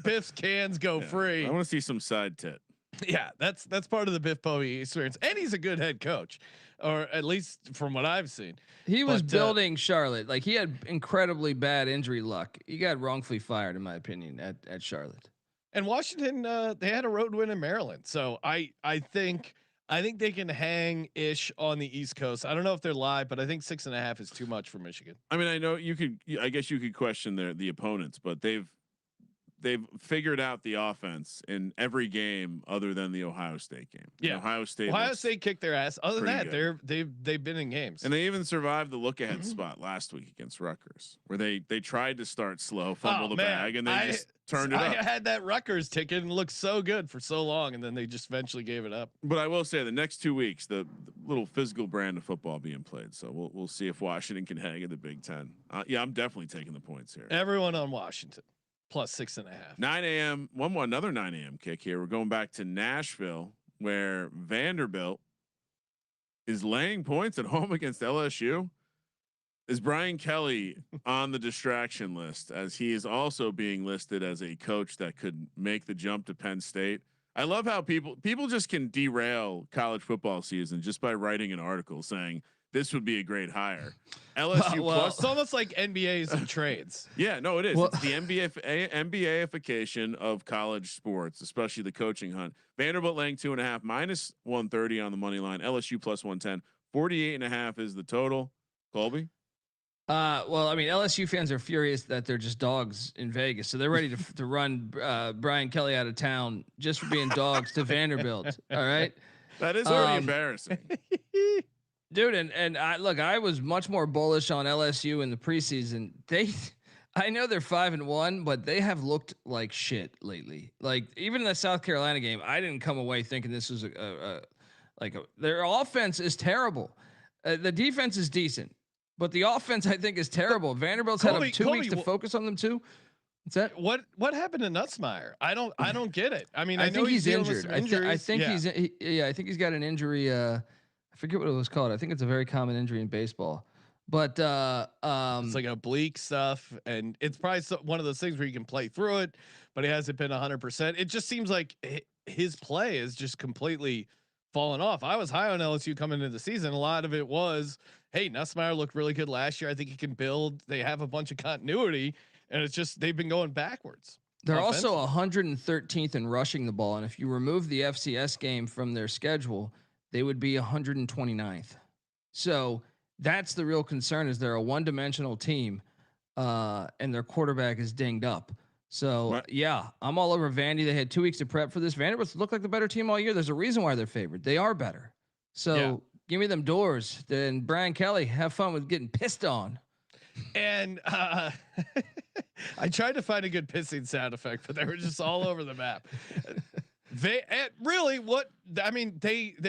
Biff's cans go free. I want to see some side tit. Yeah, that's part of the Biff Poggi experience, and he's a good head coach, or at least from what I've seen. He was building Charlotte. Like, he had incredibly bad injury luck. He got wrongfully fired, in my opinion, at Charlotte. And Washington, they had a road win in Maryland, so I think they can hang ish on the East Coast. I don't know if they're live, but I think 6.5 is too much for Michigan. I mean, I know I guess you could question the opponents, but they've figured out the offense in every game other than the Ohio State game. Yeah, Ohio State kicked their ass. Other than that, they've been in games, and they even survived the look ahead spot last week against Rutgers, where they tried to start slow, fumble the bag, and they just turned it up. I had that Rutgers ticket and looked so good for so long, and then they just eventually gave it up. But I will say, the next 2 weeks, the little physical brand of football being played, so we'll see if Washington can hang in the Big Ten. Yeah, I'm definitely taking the points here. Everyone on Washington. Plus 6.5. 9 a.m. Another 9 a.m. kick here. We're going back to Nashville, where Vanderbilt is laying points at home against LSU. Is Brian Kelly on the distraction list, as he is also being listed as a coach that could make the jump to Penn State? I love how people just can derail college football season just by writing an article saying this would be a great hire. LSU plus. It's almost like NBA's and trades. Yeah, no, it is. It's the NBAification of college sports, especially the coaching hunt. Vanderbilt laying 2.5, minus 130 on the money line. LSU plus 110. 48.5 is the total. Colby. Well, I mean, LSU fans are furious that they're just dogs in Vegas, so they're ready to run Brian Kelly out of town just for being dogs to Vanderbilt. All right, that is already embarrassing. Dude, and I was much more bullish on LSU in the preseason. I know they're 5-1, but they have looked like shit lately. Like, even in the South Carolina game, I didn't come away thinking this was their offense is terrible. The defense is decent, but the offense I think is terrible. Vanderbilt's had 2 weeks to focus on them too. What's that? What happened to Nussmeier? I don't get it. I mean, I know think he's injured. I think I think he's got an injury. I forget what it was called. I think it's a very common injury in baseball, but it's like oblique stuff, and it's probably one of those things where you can play through it, but he hasn't been 100%. It just seems like his play is just completely fallen off. I was high on LSU coming into the season. A lot of it was, hey, Nussmeier looked really good last year. I think he can build. They have a bunch of continuity, and it's just they've been going backwards. They're also 113th in rushing the ball, and if you remove the FCS game from their schedule, they would be 129th. So that's the real concern, is they're a one-dimensional team, and their quarterback is dinged up. So yeah, I'm all over Vandy. They had 2 weeks to prep for this. Vanderbilt looked like the better team all year. There's a reason why they're favored. They are better. So give me them doors. Then Brian Kelly, have fun with getting pissed on. And I tried to find a good pissing sound effect, but they were just all over the map. They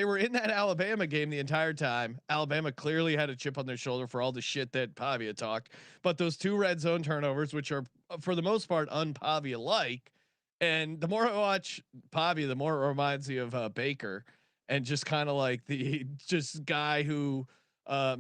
were in that Alabama game the entire time. Alabama clearly had a chip on their shoulder for all the shit that Pavia talked, but those 2 red zone turnovers, which are for the most part un-Pavia like, and the more I watch Pavia, the more it reminds me of Baker, and just kind of like the just guy who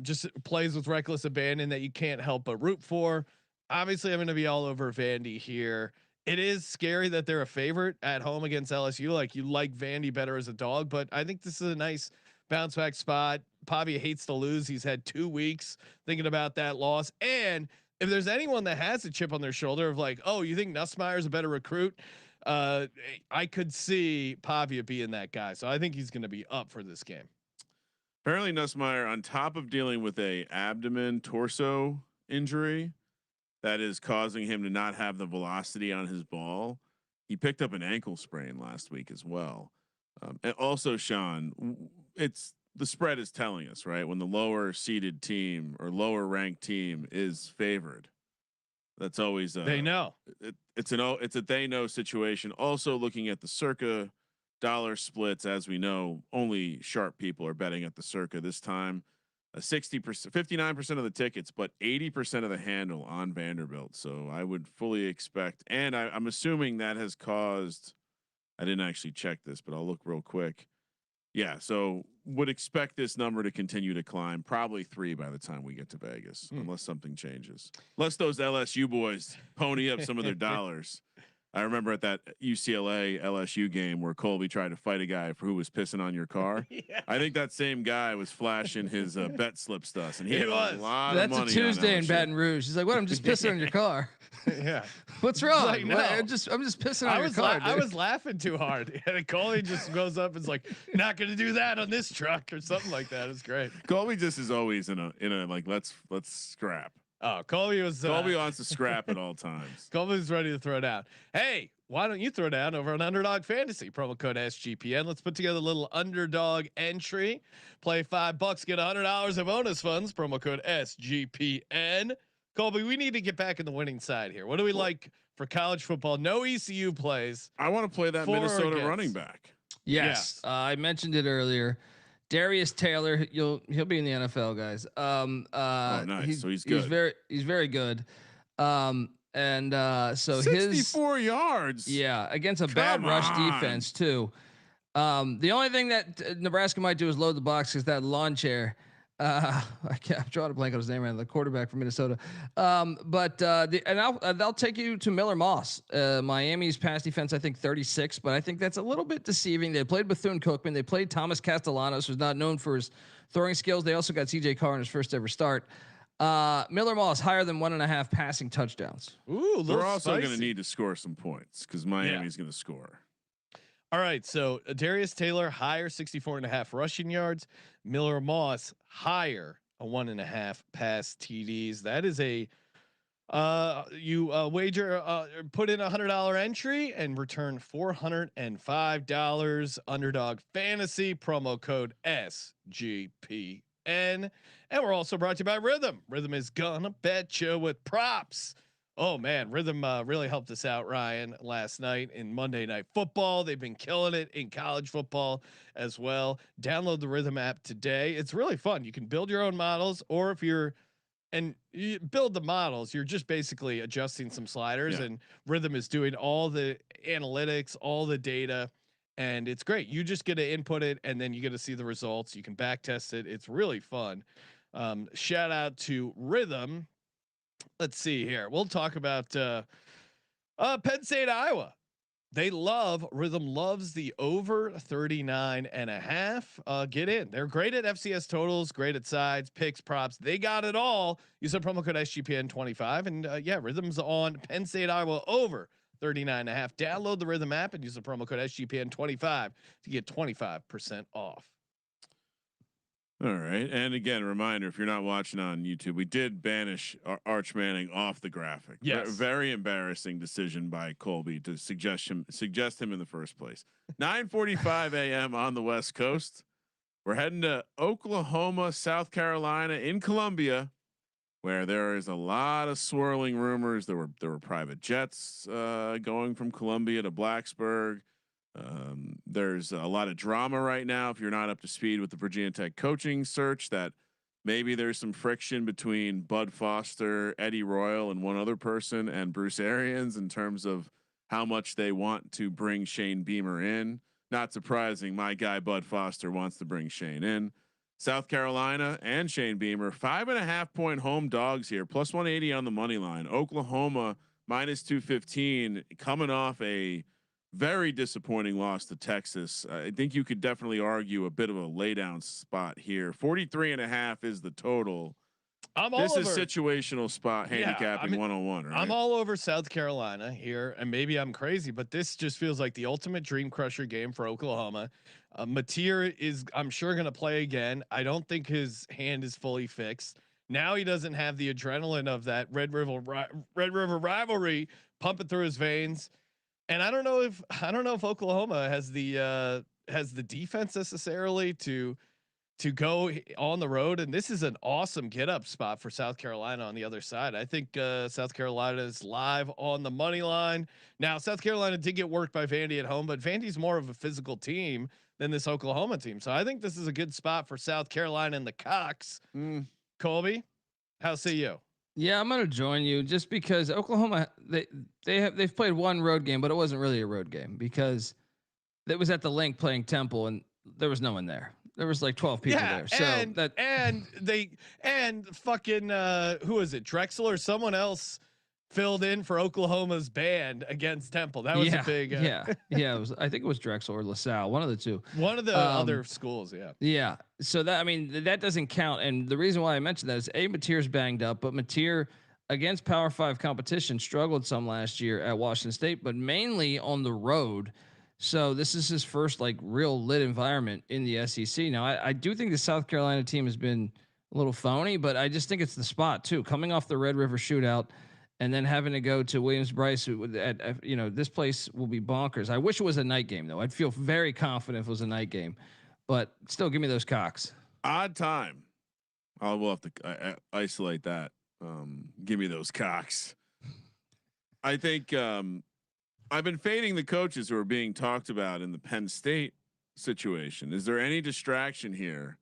just plays with reckless abandon that you can't help but root for. Obviously, I'm going to be all over Vandy here. It is scary that they're a favorite at home against LSU. Like, you like Vandy better as a dog, but I think this is a nice bounce back spot. Pavia hates to lose. He's had 2 weeks thinking about that loss. And if there's anyone that has a chip on their shoulder of like, oh, you think Nussmeier's a better recruit? I could see Pavia being that guy. So I think he's going to be up for this game. Apparently Nussmeier, on top of dealing with a abdomen torso injury that is causing him to not have the velocity on his ball, he picked up an ankle sprain last week as well. And also, Sean, it's the spread is telling us, right, when the lower seeded team or lower ranked team is favored. That's always they know it's a they know situation. Also, looking at the circa dollar splits, as we know, only sharp people are betting at the circa this time. 60%, 59% of the tickets, but 80% of the handle on Vanderbilt. So I would fully expect, and I'm assuming that has caused. I didn't actually check this, but I'll look real quick. Yeah, so would expect this number to continue to climb, probably 3 by the time we get to Vegas, unless something changes. Unless those LSU boys pony up some of their dollars. I remember at that UCLA LSU game where Colby tried to fight a guy who was pissing on your car. Yeah. I think that same guy was flashing his bet slips to us, and he had a lot of money. That's a Tuesday in Baton Rouge. He's like, "What? I'm just pissing on your car." Yeah. What's wrong? Like, no. I'm just pissing on your car. I was laughing too hard, and Colby just goes up and is like, "Not going to do that on this truck" or something like that. It's great. Colby just is always in a like let's scrap. Oh, Colby wants to scrap at all times. Colby's ready to throw down. Hey, why don't you throw down over on Underdog Fantasy? Promo code SGPN. Let's put together a little underdog entry. Play $5, get $100 of bonus funds. Promo code SGPN. Colby, we need to get back in the winning side here. What do we like for college football? No ECU plays. I want to play that Minnesota running back. Yes, I mentioned it earlier. Darius Taylor, he'll be in the NFL, guys. Nice. So he's good. He's very good. So 64 yards. Yeah, against a bad rush defense too. The only thing that Nebraska might do is load the box because that lawn chair. I'm drawing a blank on his name, right? The quarterback from Minnesota. They'll take you to Miller Moss. Miami's pass defense, I think 36, but I think that's a little bit deceiving. They played Bethune-Cookman. They played Thomas Castellanos, who's not known for his throwing skills. They also got CJ Carr in his first ever start. Miller Moss higher than 1.5 passing touchdowns. Ooh, they're also going to need to score some points because Miami's going to score. All right, so Darius Taylor higher 64.5 rushing yards. Miller Moss higher a 1.5 pass TDs. That is a wager, put in $100 entry and return $405. Underdog Fantasy, promo code SGPN. And we're also brought to you by Rhythm. Rhythm is gonna bet you with props. Oh man, Rhythm really helped us out, Ryan, last night in Monday Night Football. They've been killing it in college football as well. Download the Rhythm app today. It's really fun. You can build your own models, or if you build the models, you're just basically adjusting some sliders, and Rhythm is doing all the analytics, all the data, and it's great. You just get to input it, and then you get to see the results. You can back test it. It's really fun. Shout out to Rhythm. Let's see here. We'll talk about Penn State, Iowa. Rhythm loves the over 39.5. Get in. They're great at FCS totals, great at sides, picks, props. They got it all. Use the promo code SGPN25. And Rhythm's on Penn State, Iowa over 39.5. Download the Rhythm app and use the promo code SGPN25 to get 25% off. All right. And again, reminder, if you're not watching on YouTube, we did banish Arch Manning off the graphic. Yes. Very embarrassing decision by Colby to suggest him in the first place. 9:45 a.m. on the West Coast. We're heading to Oklahoma, South Carolina, in Columbia, where there is a lot of swirling rumors. There were private jets going from Columbia to Blacksburg. There's a lot of drama right now. If you're not up to speed with the Virginia Tech coaching search, that maybe there's some friction between Bud Foster, Eddie Royal, and one other person, and Bruce Arians in terms of how much they want to bring Shane Beamer in. Not surprising. My guy Bud Foster wants to bring Shane in. South Carolina and Shane Beamer, 5.5 point home dogs here, plus 180 on the money line. Oklahoma minus 215, coming off a very disappointing loss to Texas. I think you could definitely argue a bit of a laydown spot here. 43.5 is the total. This is situational spot handicapping 101. Right? I'm all over South Carolina here, and maybe I'm crazy, but this just feels like the ultimate dream crusher game for Oklahoma. Mateer is, I'm sure, going to play again. I don't think his hand is fully fixed. Now he doesn't have the adrenaline of that Red River rivalry pumping through his veins, and I don't know if Oklahoma has the defense necessarily to go on the road. And this is an awesome get up spot for South Carolina on the other side. I think South Carolina is live on the money line. Now, South Carolina did get worked by Vandy at home, but Vandy's more of a physical team than this Oklahoma team. So I think this is a good spot for South Carolina and the Cox. Colby, how say you? Yeah, I'm going to join you just because Oklahoma, they've played one road game, but it wasn't really a road game because it was at the Link playing Temple and there was no one there. There was like 12 people there. So fucking who is it? Drexel or someone else filled in for Oklahoma's band against Temple. That was a big It was, I think it was Drexel or LaSalle, one of the two. One of the other schools, Yeah. So that doesn't count. And the reason why I mentioned that is Mateer's banged up, but Mateer against Power 5 competition struggled some last year at Washington State, but mainly on the road. So this is his first like real lit environment in the SEC. Now I do think the South Carolina team has been a little phony, but I just think it's the spot too. Coming off the Red River shootout and then having to go to Williams-Brice, this place will be bonkers. I wish it was a night game though. I'd feel very confident if it was a night game, but still give me those Cox. Odd time. We'll have to isolate that. Give me those Cox. I think, I've been fading the coaches who are being talked about in the Penn State situation. Is there any distraction here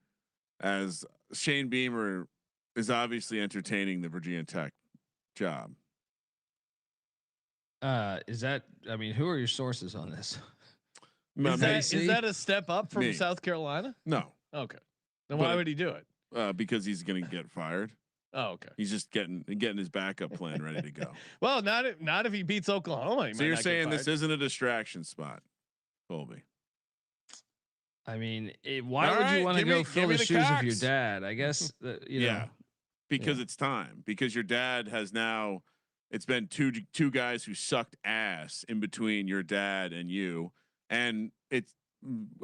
as Shane Beamer is obviously entertaining the Virginia Tech job? Who are your sources on this? Is that a step up from South Carolina? No. Okay. Then why would he do it? Because he's going to get fired. Oh, okay. He's just getting his backup plan ready to go. Well, not if he beats Oklahoma. So you're saying this isn't a distraction spot, Colby? I mean, why would you want to go fill the shoes of your dad? I guess because it's time. Because your dad has now. It's been two guys who sucked ass in between your dad and you, and it's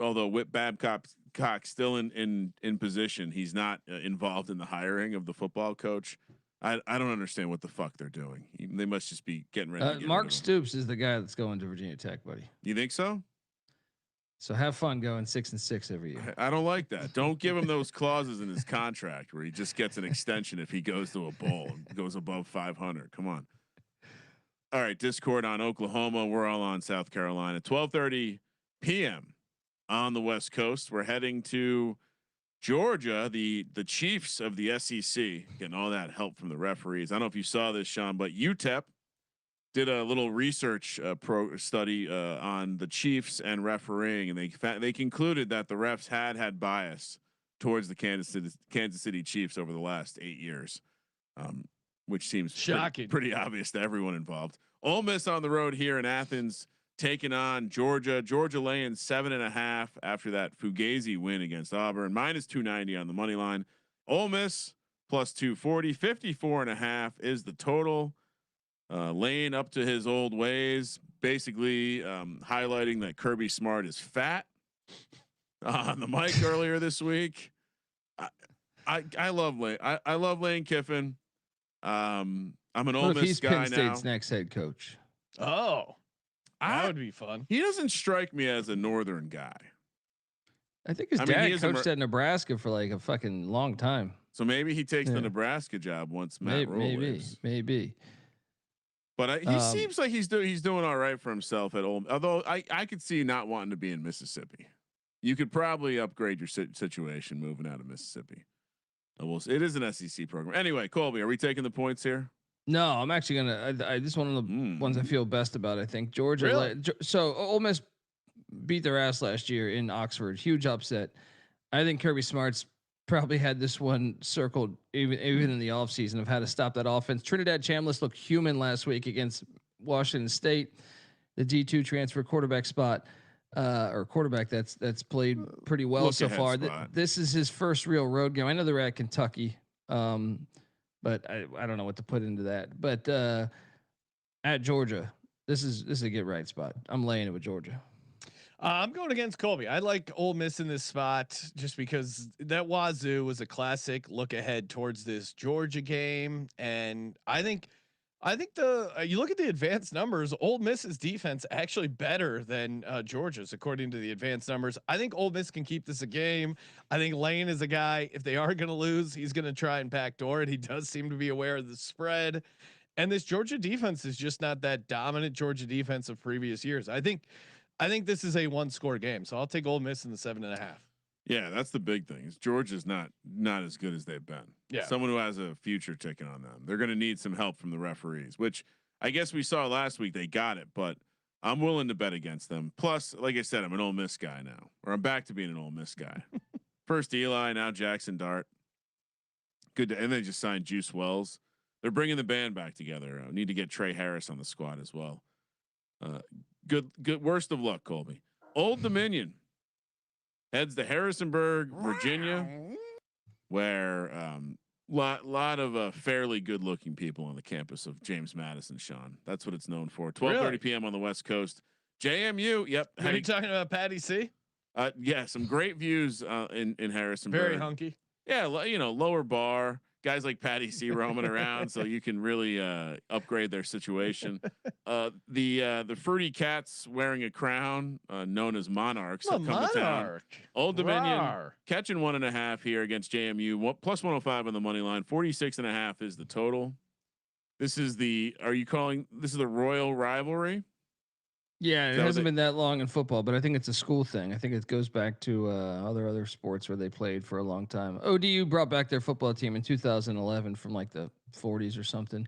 although Whit Babcock's still in position, he's not involved in the hiring of the football coach. I don't understand what the fuck they're doing. They must just be getting ready. To Mark Stoops is the guy that's going to Virginia Tech, buddy. You think so? So have fun going 6-6 every year. I don't like that. Don't give him those clauses in his contract where he just gets an extension if he goes to a bowl and goes above 500. Come on. All right, Discord on Oklahoma. We're all on South Carolina. 12:30 p.m. on the West Coast. We're heading to Georgia, the Chiefs of the SEC, getting all that help from the referees. I don't know if you saw this, Sean, but UTEP did a little research study on the Chiefs and refereeing, and they concluded that the refs had bias towards the Kansas City Chiefs over the last 8 years, which seems shocking, pretty obvious to everyone involved. Ole Miss on the road here in Athens, taking on Georgia. Georgia laying 7.5 after that Fugazi win against Auburn. -290 on the money line. Ole Miss +240. 54.5 is the total. Laying up to his old ways, basically highlighting that Kirby Smart is fat on the mic earlier this week. I love Lane. I love Lane Kiffin. I'm an Ole Miss guy now. Penn State's next head coach. Oh. That would be fun. He doesn't strike me as a Northern guy. I think his dad coached at Nebraska for like a fucking long time. So maybe he takes the Nebraska job once Matt Rhule leaves. Maybe. But he seems like he's doing all right for himself at Ole Miss. Although I could see not wanting to be in Mississippi. You could probably upgrade your situation moving out of Mississippi. It is an SEC program. Anyway, Colby, are we taking the points here? No, I'm actually gonna. This is one of the ones I feel best about. I think Georgia. Really? So Ole Miss beat their ass last year in Oxford. Huge upset. I think Kirby Smart's probably had this one circled even in the offseason of how to stop that offense. Trinidad Chambliss looked human last week against Washington State, the D2 transfer quarterback spot, or quarterback that's played pretty well so far. This is his first real road game. I know they're at Kentucky. but I don't know what to put into that. But at Georgia, this is a get right spot. I'm laying it with Georgia. I'm going against Colby. I like Ole Miss in this spot just because that Wazoo was a classic look ahead towards this Georgia game, and I think the you look at the advanced numbers. Ole Miss's defense actually better than Georgia's according to the advanced numbers. I think Ole Miss can keep this a game. I think Lane is a guy. If they are going to lose, he's going to try and backdoor it. He does seem to be aware of the spread, and this Georgia defense is just not that dominant Georgia defense of previous years. I think this is a 1-score game, so I'll take Ole Miss in the 7.5. Yeah, that's the big thing. Is Georgia's not as good as they've been. Yeah, someone who has a future ticket on them. They're going to need some help from the referees, which I guess we saw last week. They got it, but I'm willing to bet against them. Plus, like I said, I'm an Ole Miss guy now, or I'm back to being an Ole Miss guy. First Eli, now Jackson Dart. Good, and they just signed Juice Wells. They're bringing the band back together. Need to get Trey Harris on the squad as well. Good. Worst of luck, Colby. Old Dominion heads to Harrisonburg, Virginia, where lot of fairly good looking people on the campus of James Madison. Sean, that's what it's known for. 12:30 p.m. on the West Coast. JMU. Yep. Are you talking about Patty C? Yeah, some great views in Harrisonburg. Very hunky. Yeah, lower bar. Guys like Patty C roaming around, so you can really upgrade their situation. The Fruity Cats wearing a crown, known as Monarchs, have come to town. Old Dominion catching 1.5 here against JMU. Plus 105 on the money line. 46.5 is the total. This is the. Are you calling this is the Royal Rivalry? Yeah, it hasn't been that long in football, but I think it's a school thing. I think it goes back to other sports where they played for a long time. ODU brought back their football team in 2011 from like the 40s or something.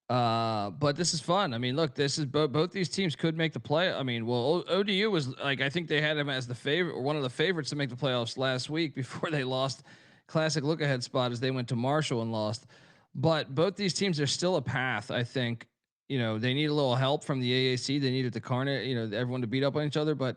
But this is fun. I mean, look, this is both these teams could make the play. I mean, well, ODU was like, I think they had them as the favorite or one of the favorites to make the playoffs last week before they lost. Classic look ahead spot as they went to Marshall and lost. But both these teams are still a path, I think. You know, they need a little help from the AAC. They needed to carnage, everyone to beat up on each other. But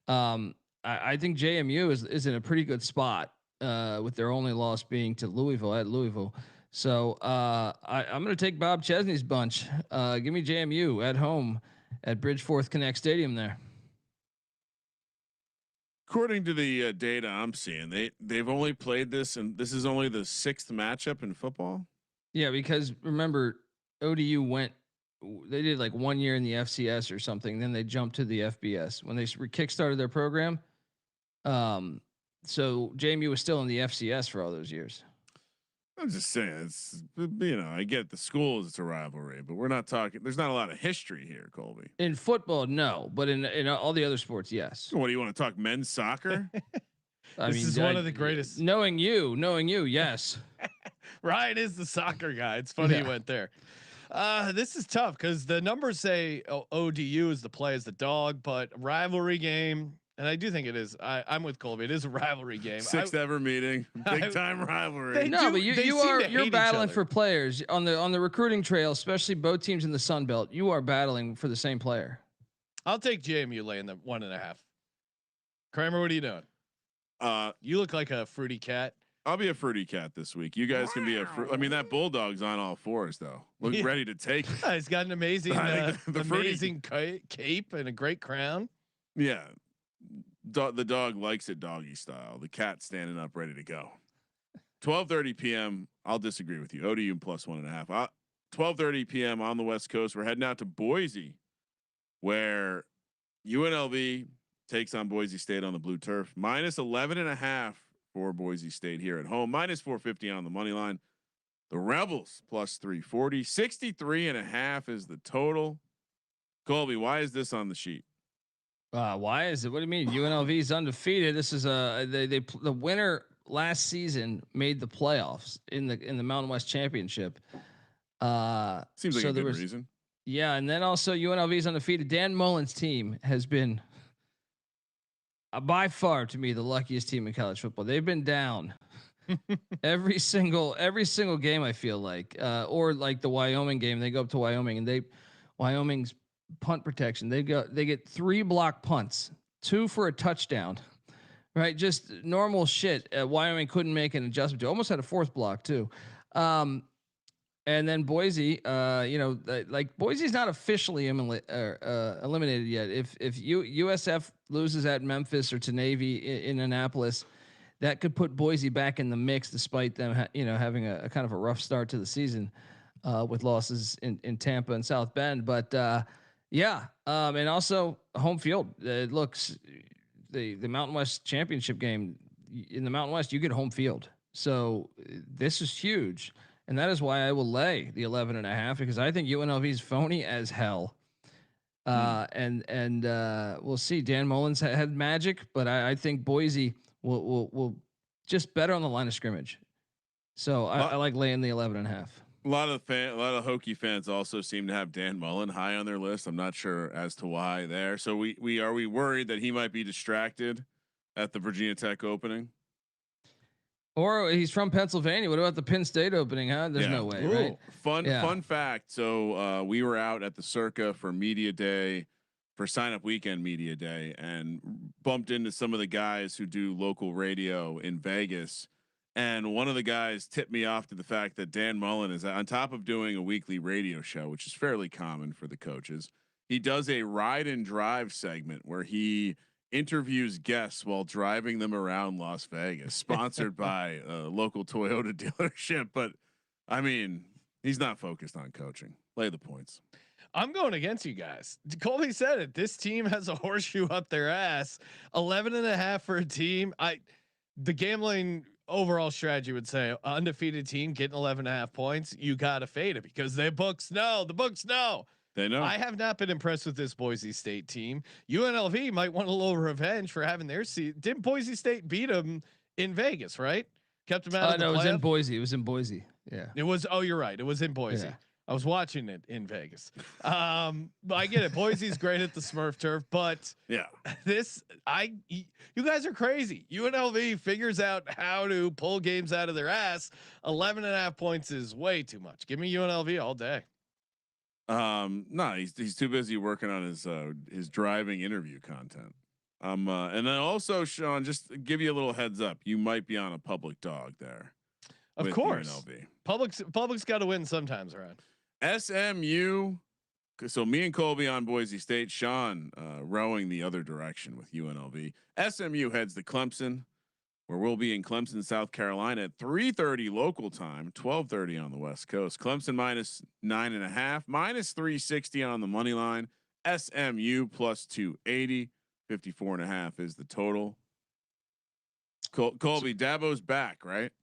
I think JMU is in a pretty good spot with their only loss being to Louisville at Louisville. So I'm going to take Bob Chesney's bunch. Give me JMU at home at Bridgeforth Connect Stadium there. According to the data I'm seeing, they've only played this, and this is only the 6th matchup in football. Yeah, because remember, ODU they did like 1 year in the FCS or something. Then they jumped to the FBS when they kickstarted their program. So JMU was still in the FCS for all those years. I'm just saying, I get the schools, it's a rivalry, but we're not talking. There's not a lot of history here, Colby. In football, no, but in all the other sports, yes. What do you want to talk men's soccer? This is one of the greatest. Knowing you, yes. Ryan is the soccer guy. It's funny you went there. This is tough because the numbers say ODU is the play as the dog, but rivalry game, and I do think it is. I'm with Colby. It is a rivalry game. 6th ever meeting, big time rivalry. But you're battling for players on the recruiting trail, especially both teams in the Sun Belt. You are battling for the same player. I'll take JMU laying the 1.5. Kramer, what are you doing? You look like a fruity cat. I'll be a fruity cat this week. You guys can be that bulldog's on all fours though. Look ready to take it. He's got an amazing, amazing cape and a great crown. Yeah. The dog likes it doggy style. The cat standing up ready to go. 12:30 p.m. I'll disagree with you. ODU plus 1.5. 12:30 p.m. on the West Coast. We're heading out to Boise, where UNLV takes on Boise State on the blue turf. Minus 11.5 for Boise State here at home. Minus 450 on the money line. The Rebels plus 340. 63.5 is the total. Colby, why is this on the sheet? Why is it? What do you mean? UNLV is undefeated. This is the winner last season made the playoffs in the Mountain West Championship. Seems like a good reason. Yeah, and then also UNLV is undefeated. Dan Mullen's team has been by far to me the luckiest team in college football. They've been down every single game. I feel like, or like the Wyoming game. They go up to Wyoming and Wyoming's punt protection. They get 3 block punts, 2 for a touchdown, right? Just normal shit. Wyoming couldn't make an adjustment to. Almost had a fourth block too. And then Boise, like Boise's not officially eliminated yet. If USF loses at Memphis or to Navy in Annapolis, that could put Boise back in the mix, despite them having a kind of a rough start to the season with losses in Tampa and South Bend. But and also home field. It looks the Mountain West championship game in the Mountain West, you get home field. So this is huge. And that is why I will lay the 11.5, because I think UNLV is phony as hell. And we'll see. Dan Mullins had magic, but I think Boise will just better on the line of scrimmage. So I like laying the 11.5. A lot of Hokie fans also seem to have Dan Mullen high on their list. I'm not sure as to why there. So we worried that he might be distracted at the Virginia Tech opening? Or he's from Pennsylvania. What about the Penn State opening? Huh? There's no way, right? Fun fact. So we were out at the Circa for media day, for sign up weekend media day, and bumped into some of the guys who do local radio in Vegas. And one of the guys tipped me off to the fact that Dan Mullen is, on top of doing a weekly radio show, which is fairly common for the coaches, he does a ride and drive segment where he interviews guests while driving them around Las Vegas, sponsored by a local Toyota dealership. But I mean, he's not focused on coaching. Lay the points. I'm going against you guys. Colby said it. This team has a horseshoe up their ass. 11.5 for a team. The gambling overall strategy would say undefeated team getting 11.5 points. You got to fade it because the books know. They know. I have not been impressed with this Boise State team. UNLV might want a little revenge for having their seat. Didn't Boise State beat them in Vegas? Right? Kept them out of the playoff? It was in Boise. It was in Boise. Yeah. It was. Oh, you're right. It was in Boise. Yeah. I was watching it in Vegas. But I get it. Boise's great at the Smurf turf, but yeah, you guys are crazy. UNLV figures out how to pull games out of their ass. 11.5 points is way too much. Give me UNLV all day. No, he's too busy working on his driving interview content. And then also, Sean, just to give you a little heads up, you might be on a public dog there. Of course, UNLV. Public's got to win sometimes, right? SMU. So me and Colby on Boise State, Sean rowing the other direction with UNLV. SMU heads to Clemson, where we'll be in Clemson, South Carolina at 3:30 local time, 12:30 on the West Coast. Clemson -9.5, -360 on the money line. SMU +280, 54.5 is the total. Colby, Dabo's back, right?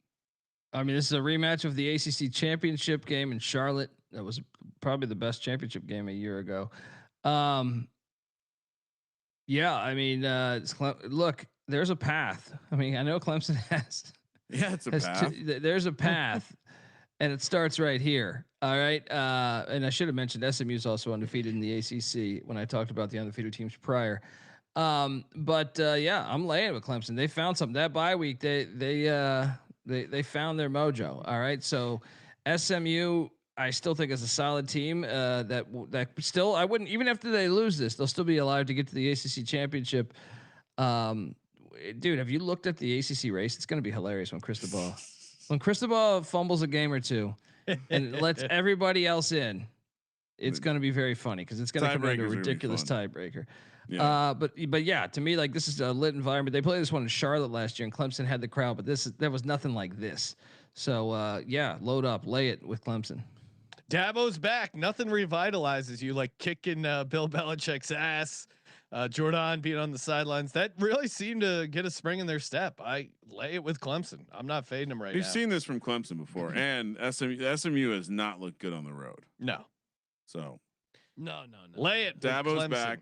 I mean, this is a rematch of the ACC championship game in Charlotte. That was probably the best championship game a year ago. Yeah, I mean, look, there's a path. I mean, I know Clemson has. Yeah, it's a path. There's a path, and it starts right here. All right, and I should have mentioned SMU is also undefeated in the ACC when I talked about the undefeated teams prior. But I'm laying with Clemson. They found something that bye week. They found their mojo. All right, so SMU, I still think is a solid team. That still, I wouldn't, even after they lose this, they'll still be alive to get to the ACC championship. Dude, have you looked at the ACC race? It's going to be hilarious when Cristobal fumbles a game or two and lets everybody else in. It's going to be very funny because it's going to come into a ridiculous tiebreaker. Yeah. But yeah, to me, like, this is a lit environment. They played this one in Charlotte last year, and Clemson had the crowd, but there was nothing like this. So load up, lay it with Clemson. Dabo's back. Nothing revitalizes you like kicking Bill Belichick's ass. Jordan being on the sidelines, that really seemed to get a spring in their step. I lay it with Clemson. I'm not fading them right now. We've seen this from Clemson before, and SMU has not looked good on the road. No. So. No. Lay it. Dabo's back.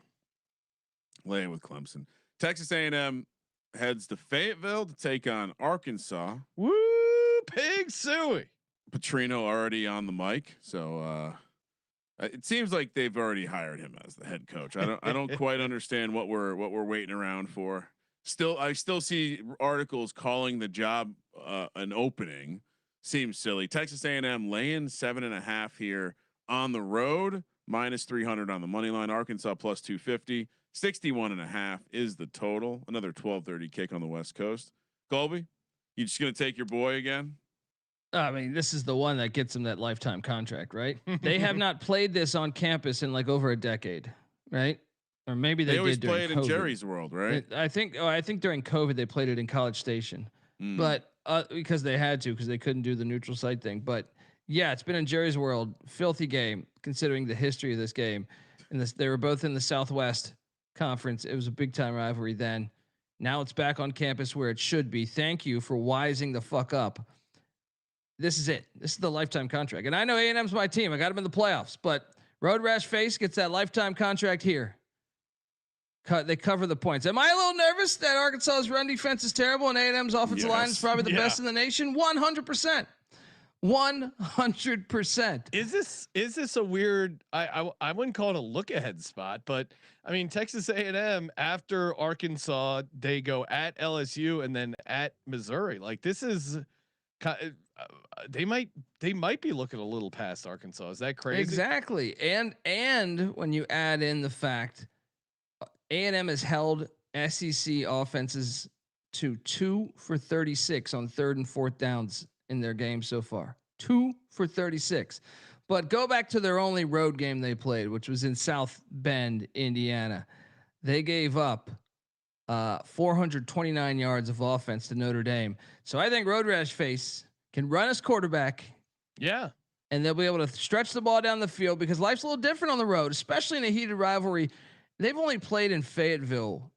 Lay it with Clemson. Texas A&M heads to Fayetteville to take on Arkansas. Woo, Pig Suey. Petrino already on the mic, so it seems like they've already hired him as the head coach. I don't quite understand what we're waiting around for. I still see articles calling the job an opening. Seems silly. Texas A&M laying 7.5 here on the road, -300 on the money line. Arkansas +250. 61.5 is the total. Another 12:30 kick on the West Coast. Colby, you just gonna take your boy again? I mean, this is the one that gets them that lifetime contract, right? They have not played this on campus in like over a decade, right? Or maybe they always did during play it COVID. in Jerry's World, right? I think during COVID they played it in College Station, but because they had to, because they couldn't do the neutral site thing. But yeah, it's been in Jerry's World. Filthy game considering the history of this game. And they were both in the Southwest Conference. It was a big time rivalry then. Now it's back on campus where it should be. Thank you for wising the fuck up. This is it. This is the lifetime contract. And I know A&M's my team. I got them in the playoffs, but Road Rash Face gets that lifetime contract here. They cover the points. Am I a little nervous that Arkansas's run defense is terrible and A&M's offensive line is probably the best in the nation? 100%. 100%. Is this a weird? I wouldn't call it a look ahead spot, but I mean Texas A&M after Arkansas, they go at LSU and then at Missouri. Like this is, they might be looking a little past Arkansas. Is that crazy? Exactly. And when you add in the fact A&M has held SEC offenses to 2 for 36 on 3rd and 4th downs in their game so far. 2 for 36. But go back to their only road game they played, which was in South Bend, Indiana. They gave up 429 yards of offense to Notre Dame. So I think Road Rash Face can run his quarterback. Yeah. And they'll be able to stretch the ball down the field because life's a little different on the road, especially in a heated rivalry. They've only played in Fayetteville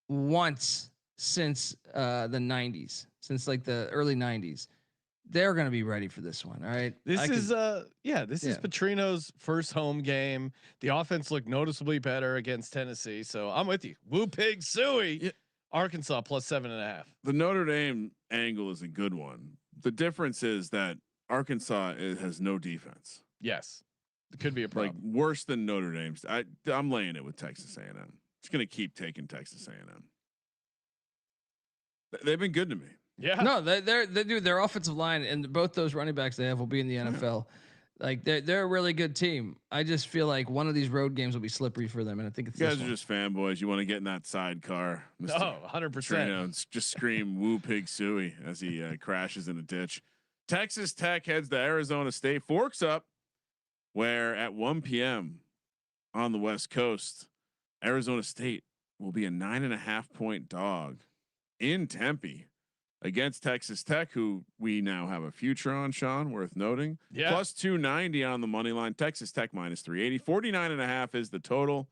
once since the 90s, since like the early 90s. They're going to be ready for this one. All right. This is Petrino's first home game. The offense looked noticeably better against Tennessee. So I'm with you. Woo pig suey. Yeah. Arkansas plus 7.5. The Notre Dame angle is a good one. The difference is that Arkansas has no defense. Yes. It could be a problem. Like worse than Notre Dame's. I'm laying it with Texas A&M. It's going to keep taking Texas A&M. They've been good to me. Yeah. No, they do their offensive line and both those running backs they have will be in the NFL. Like they're a really good team. I just feel like one of these road games will be slippery for them, and I think it's you guys are just fanboys. You want to get in that sidecar. Oh, 100%. Just scream "Woo Pig Suey" as he crashes in a ditch. Texas Tech heads to Arizona State. Forks up, where at 1 p.m. on the West Coast, Arizona State will be a 9.5 point dog in Tempe against Texas Tech, who we now have a future on, Sean, worth noting. Yeah. Plus 290 on the money line. Texas Tech minus 380. 49.5 is the total.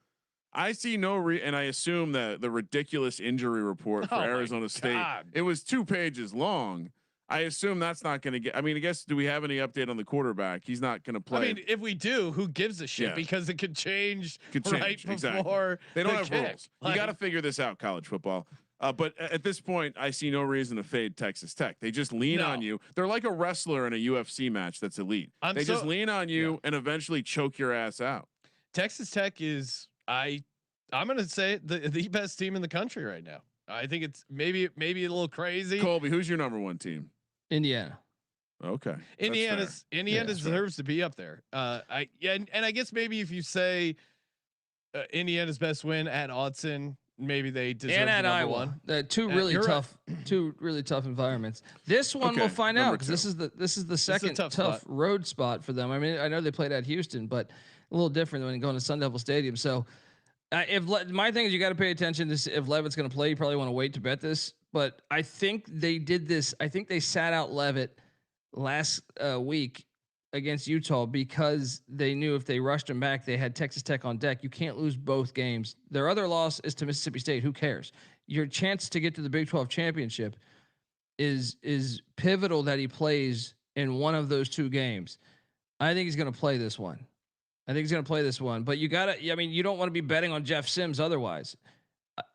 I see no and I assume that the ridiculous injury report for Arizona State, it was 2 pages long. I assume that's not going to get. I mean, I guess do we have any update on the quarterback? He's not going to play. I mean, if we do, who gives a shit? Yeah. Because it could change. Right before exactly. They don't have rules. Like, you got to figure this out, college football. But at this point, I see no reason to fade Texas Tech. They just lean on you. They're like a wrestler in a UFC match that's elite. They just lean on you and eventually choke your ass out. Texas Tech is I'm going to say the best team in the country right now. I think it's maybe a little crazy. Colby, who's your number 1 team? Indiana. Okay. Indiana deserves to be up there. And I guess maybe if you say Indiana's best win at Autzen, maybe they deserve and at Iowa. Two really tough environments. This one we'll find out because this is the second tough road spot for them. I mean, I know they played at Houston, but a little different when going to Sun Devil Stadium. So my thing is you got to pay attention to if Levitt's going to play. You probably want to wait to bet this, but I think they did this. I think they sat out Levitt last week against Utah because they knew if they rushed him back, they had Texas Tech on deck. You can't lose both games. Their other loss is to Mississippi State. Who cares? Your chance to get to the Big 12 championship is pivotal that he plays in one of those 2 games. I think he's going to play this one. But you don't want to be betting on Jeff Sims otherwise.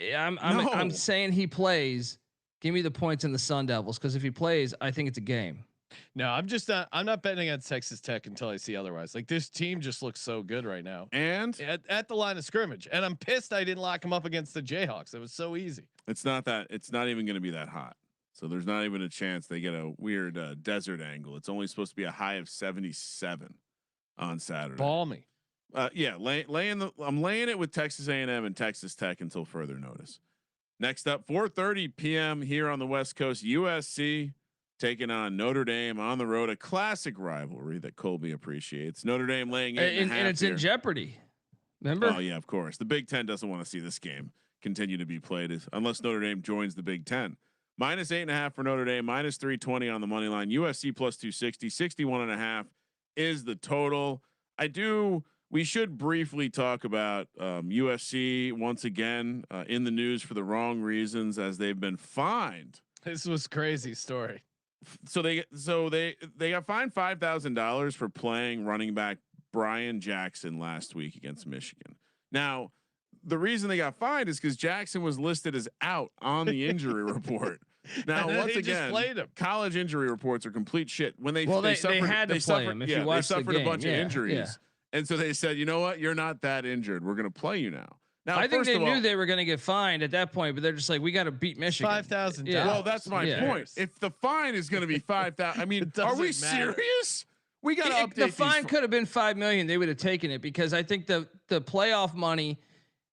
I'm saying he plays. Give me the points in the Sun Devils because if he plays, I think it's a game. No, I'm not betting against Texas Tech until I see otherwise. Like this team just looks so good right now. And at the line of scrimmage. And I'm pissed I didn't lock him up against the Jayhawks. It was so easy. It's not even going to be that hot. So there's not even a chance they get a weird desert angle. It's only supposed to be a high of 77 on Saturday. Balmy. Yeah, I'm laying it with Texas A&M and Texas Tech until further notice. Next up, 4:30 p.m. here on the West Coast, USC taking on Notre Dame on the road, a classic rivalry that Colby appreciates. Notre Dame laying 8.5 and it's here. in jeopardy. Remember? Oh yeah, of course. The Big Ten doesn't want to see this game continue to be played unless Notre Dame joins the Big Ten. Minus 8.5 for Notre Dame, minus 320 on the money line. USC plus 260, 61.5 is the total. We should briefly talk about USC once again in the news for the wrong reasons, as they've been fined. This was crazy story. So they got fined $5,000 for playing running back Brian Jackson last week against Michigan. Now, the reason they got fined is because Jackson was listed as out on the injury report. Now, once again, college injury reports are complete shit. When they had to play him. If you watch the game, they suffered a bunch of injuries, and so they said, you know what, you're not that injured. We're going to play you now. Now, I think they knew they were going to get fined at that point, but they're just like, we got to beat Michigan. $5,000. Yeah. Well, that's my point. If the fine is going to be $5,000, I mean, are we serious? We got to update. The fine could have been $5 million. They would have taken it because I think the playoff money.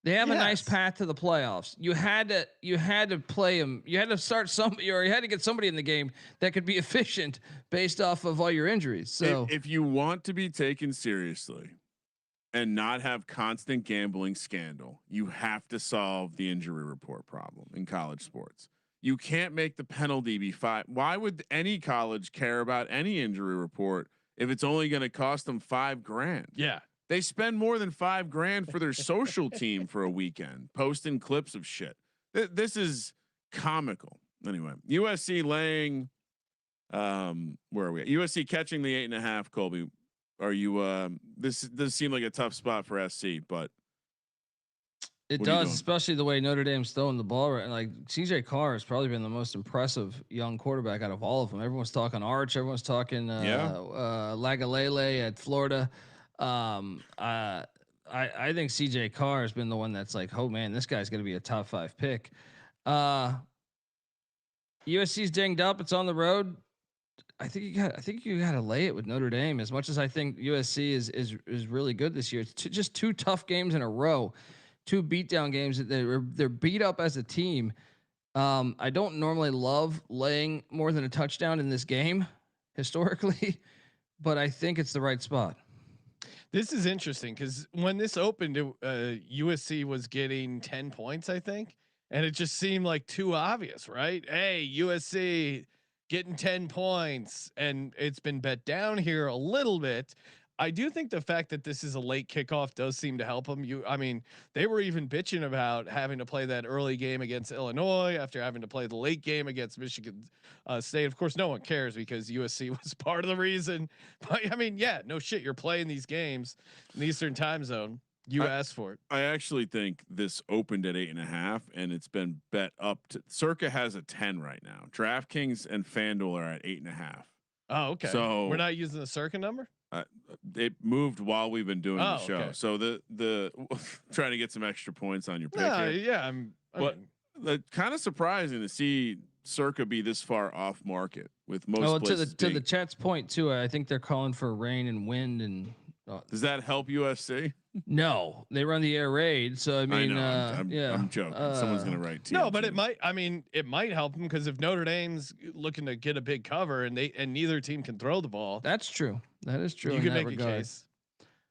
They have a nice path to the playoffs. You had to play them. You had to start somebody, or you had to get somebody in the game that could be efficient based off of all your injuries. So if you want to be taken seriously and not have constant gambling scandal, you have to solve the injury report problem in college sports. You can't make the penalty be $5. Why would any college care about any injury report if it's only going to cost them $5,000? Yeah. They spend more than $5,000 for their social team for a weekend, posting clips of shit. This is comical. Anyway, USC laying. Where are we at? USC catching the 8.5. Colby, are you? This does seem like a tough spot for SC, but it does, especially the way Notre Dame's throwing the ball. Right, like CJ Carr has probably been the most impressive young quarterback out of all of them. Everyone's talking Arch. Everyone's talking Lagalele at Florida. I think CJ Carr has been the one that's like, oh man, this guy's going to be a top 5 pick. USC's dinged up. It's on the road. I think you got to lay it with Notre Dame. As much as I think USC is really good this year, it's just 2 tough games in a row, 2 beatdown games that they're beat up as a team. I don't normally love laying more than a touchdown in this game historically, but I think it's the right spot. This is interesting because when this opened, USC was getting 10 points, I think, and it just seemed like too obvious, right? Hey, USC getting 10 points, and it's been bet down here a little bit. I do think the fact that this is a late kickoff does seem to help them. I mean, they were even bitching about having to play that early game against Illinois after having to play the late game against Michigan State. Of course, no one cares because USC was part of the reason. But I mean, yeah, no shit. You're playing these games in the Eastern time zone. You asked for it. I actually think this opened at 8.5 and it's been bet up to Circa has a 10 right now. DraftKings and FanDuel are at 8.5. Oh, okay. So we're not using the Circa number. It moved while we've been doing the show. Okay. So the trying to get some extra points on your pick. Yeah. But kind of surprising to see Circa be this far off market with most places. To the chat's point too. I think they're calling for rain and wind and. Does that help USC? No, they run the air raid. So I mean, I'm joking. Someone's gonna write. TNT. No, but it might. I mean, it might help them because if Notre Dame's looking to get a big cover and neither team can throw the ball. That's true. That is true. You can make a case.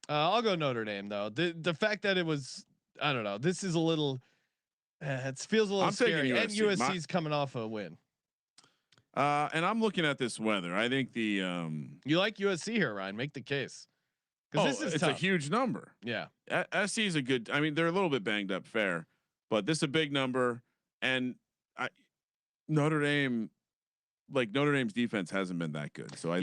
I'll go Notre Dame though. The fact that it was, I don't know. This is a little. It feels a little scary. And USC's coming off a win. And I'm looking at this weather. I think the you like USC here, Ryan? Make the case. It's tough. A huge number. Yeah. SC is a good. I mean, they're a little bit banged up, fair, but this is a big number. And Notre Dame's defense hasn't been that good. So I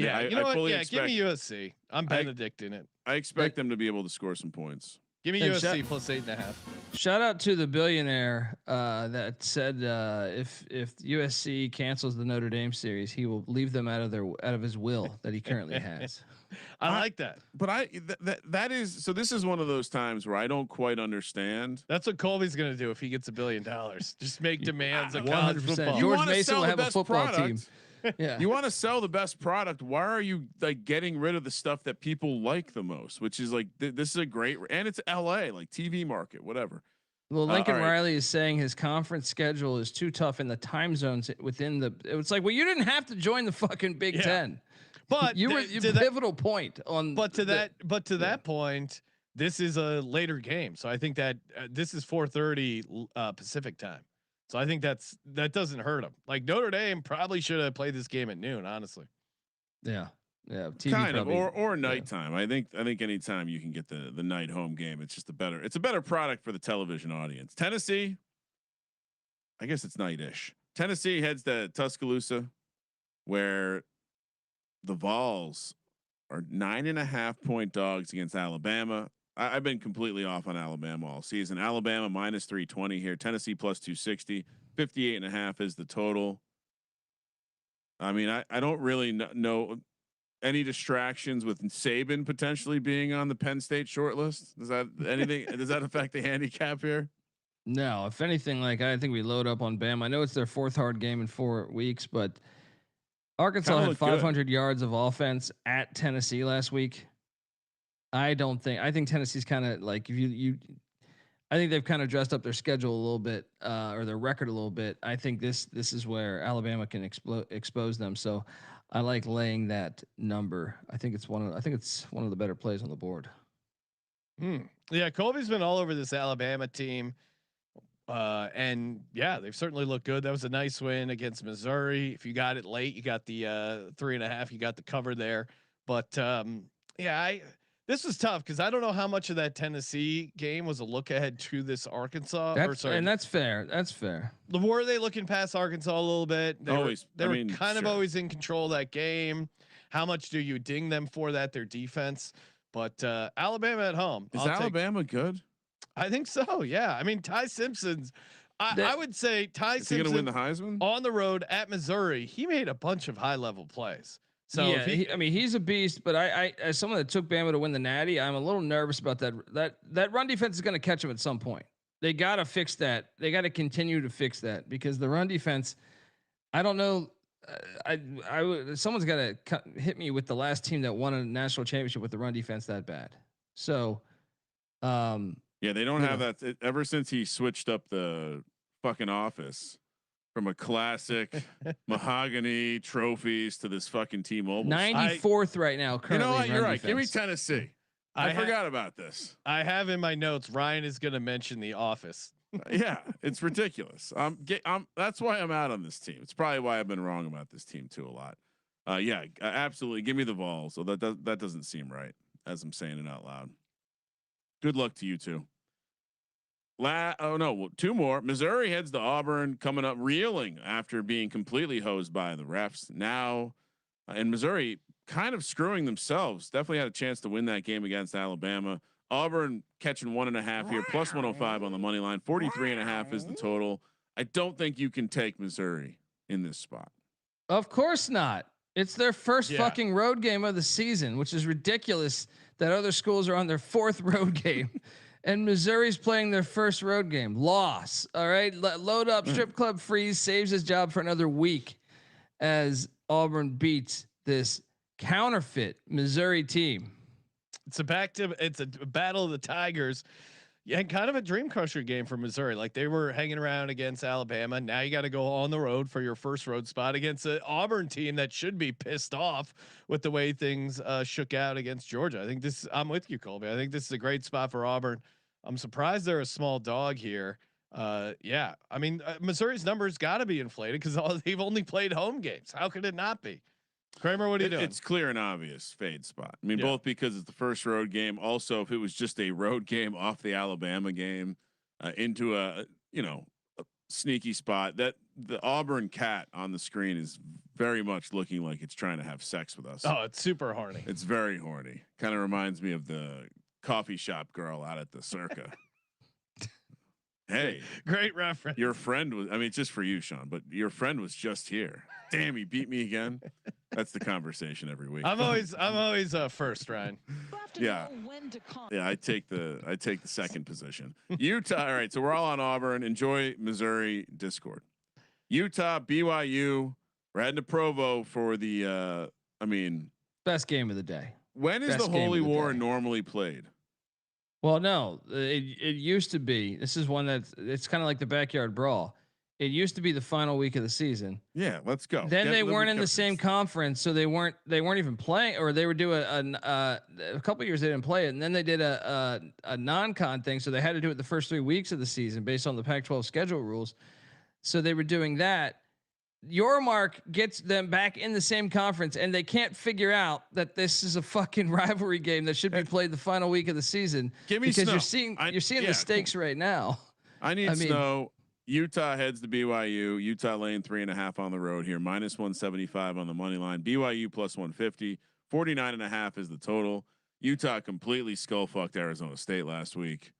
fully expect. Give me USC. I'm Benedicting it. I expect them to be able to score some points. Give me USC plus 8.5. Shout out to the billionaire that said if USC cancels the Notre Dame series, he will leave them out of his will that he currently has. I like that. But that is so. This is one of those times where I don't quite understand. That's what Colby's going to do if he gets $1 billion. Just make demands on college football. George Mason will have a football team. Yeah. You want to sell the best product. Why are you like getting rid of the stuff that people like the most? Which is like this is a great, and it's LA, like TV market, whatever. Well, Lincoln Riley is saying his conference schedule is too tough in the time zones within the. It's like, well, you didn't have to join the fucking Big Ten, but you were pivotal point on. But to that point, this is a later game, so I think that this is 4:30 Pacific time. So I think that doesn't hurt them. Like Notre Dame probably should have played this game at noon, honestly. Yeah. TV kind probably, of or nighttime. I think anytime you can get the night home game, it's just it's a better product for the television audience. Tennessee, I guess it's night-ish. Tennessee heads to Tuscaloosa, where the Vols are 9.5-point dogs against Alabama. I've been completely off on Alabama all season. Alabama -320 here. Tennessee +260. 58.5 is the total. I mean, I don't really know any distractions with Saban potentially being on the Penn State shortlist. Does that affect the handicap here? No, if anything, like I think we load up on Bama. I know it's their fourth hard game in 4 weeks, but Arkansas had 500 yards of offense at Tennessee last week. I think Tennessee's kind of like I think they've kind of dressed up their schedule a little bit or their record a little bit. I think this is where Alabama can expose them. So I like laying that number. I think it's one of the better plays on the board. Yeah, Colby's been all over this Alabama team. And yeah, they've certainly looked good. That was a nice win against Missouri. If you got it late, you got the 3.5, you got the cover there. But this was tough because I don't know how much of that Tennessee game was a look ahead to this Arkansas. And that's fair. That's fair. Were they looking past Arkansas a little bit? They were kind of always in control of that game. How much do you ding them for that? Their defense, but Alabama at home. Is Alabama good? I think so. Yeah. I mean, Ty Simpson's. I would say Ty Simpson going to win the Heisman on the road at Missouri. He made a bunch of high level plays. So yeah, he's a beast. But I as someone that took Bama to win the Natty, I'm a little nervous about that run defense is going to catch him at some point. They got to fix that. They got to continue to fix that because the run defense. I don't know. Someone's got to hit me with the last team that won a national championship with the run defense that bad. So, yeah, they don't have that ever since he switched up the fucking office from a classic mahogany trophies to this fucking T-Mobile. 94th right now. You know what? You're right. Defense. Give me Tennessee. I forgot about this. I have in my notes. Ryan is going to mention the office. Yeah, it's ridiculous. That's why I'm out on this team. It's probably why I've been wrong about this team too a lot. Yeah, absolutely. Give me the Vols. So that doesn't seem right as I'm saying it out loud. Good luck to you two. Two more. Missouri heads to Auburn, coming up reeling after being completely hosed by the refs. Now, and Missouri kind of screwing themselves. Definitely had a chance to win that game against Alabama. Auburn catching 1.5 here, plus 105 on the money line. 43.5 is the total. I don't think you can take Missouri in this spot. Of course not. It's their first fucking road game of the season, which is ridiculous that other schools are on their fourth road game. And Missouri's playing their first road game. Loss. All right. Load up. Strip club freeze saves his job for another week as Auburn beats this counterfeit Missouri team. It's a battle of the Tigers. Yeah, kind of a dream crusher game for Missouri. Like they were hanging around against Alabama. Now you got to go on the road for your first road spot against an Auburn team that should be pissed off with the way things shook out against Georgia. I think I'm with you, Colby. I think this is a great spot for Auburn. I'm surprised they're a small dog here. Yeah, I mean Missouri's numbers got to be inflated because they've only played home games. How could it not be? Kramer, what are you doing? It's clear and obvious fade spot. I mean, both because it's the first road game. Also, if it was just a road game off the Alabama game into a sneaky spot, that the Auburn cat on the screen is very much looking like it's trying to have sex with us. Oh, it's super horny. It's very horny. Kind of reminds me of the coffee shop girl out at the Circa. Hey, great reference. Your friend was, it's just for you, Sean, but your friend was just here. Damn, he beat me again. That's the conversation every week. I'm always first, Ryan. Yeah. I take the second position. Utah. All right. So we're all on Auburn. Enjoy Missouri Discord. Utah, BYU, We're heading to Provo for the. I mean, best game of the day. When is the Holy War normally played? Well, no, it used to be. This is one it's kind of like the backyard brawl. It used to be the final week of the season. Yeah, let's go. Then they weren't in the same conference, so they weren't even playing, or they would do a couple years they didn't play it, and then they did a non-con thing, so they had to do it the first 3 weeks of the season based on the Pac-12 schedule rules. So they were doing that. Your mark gets them back in the same conference, and they can't figure out that this is a fucking rivalry game that should be played the final week of the season. Give me because snow. you're seeing the stakes right now. I mean, snow. Utah heads to BYU. Utah laying 3.5 on the road here. -175 on the money line. BYU +150. 49.5 is the total. Utah completely skull fucked Arizona State last week.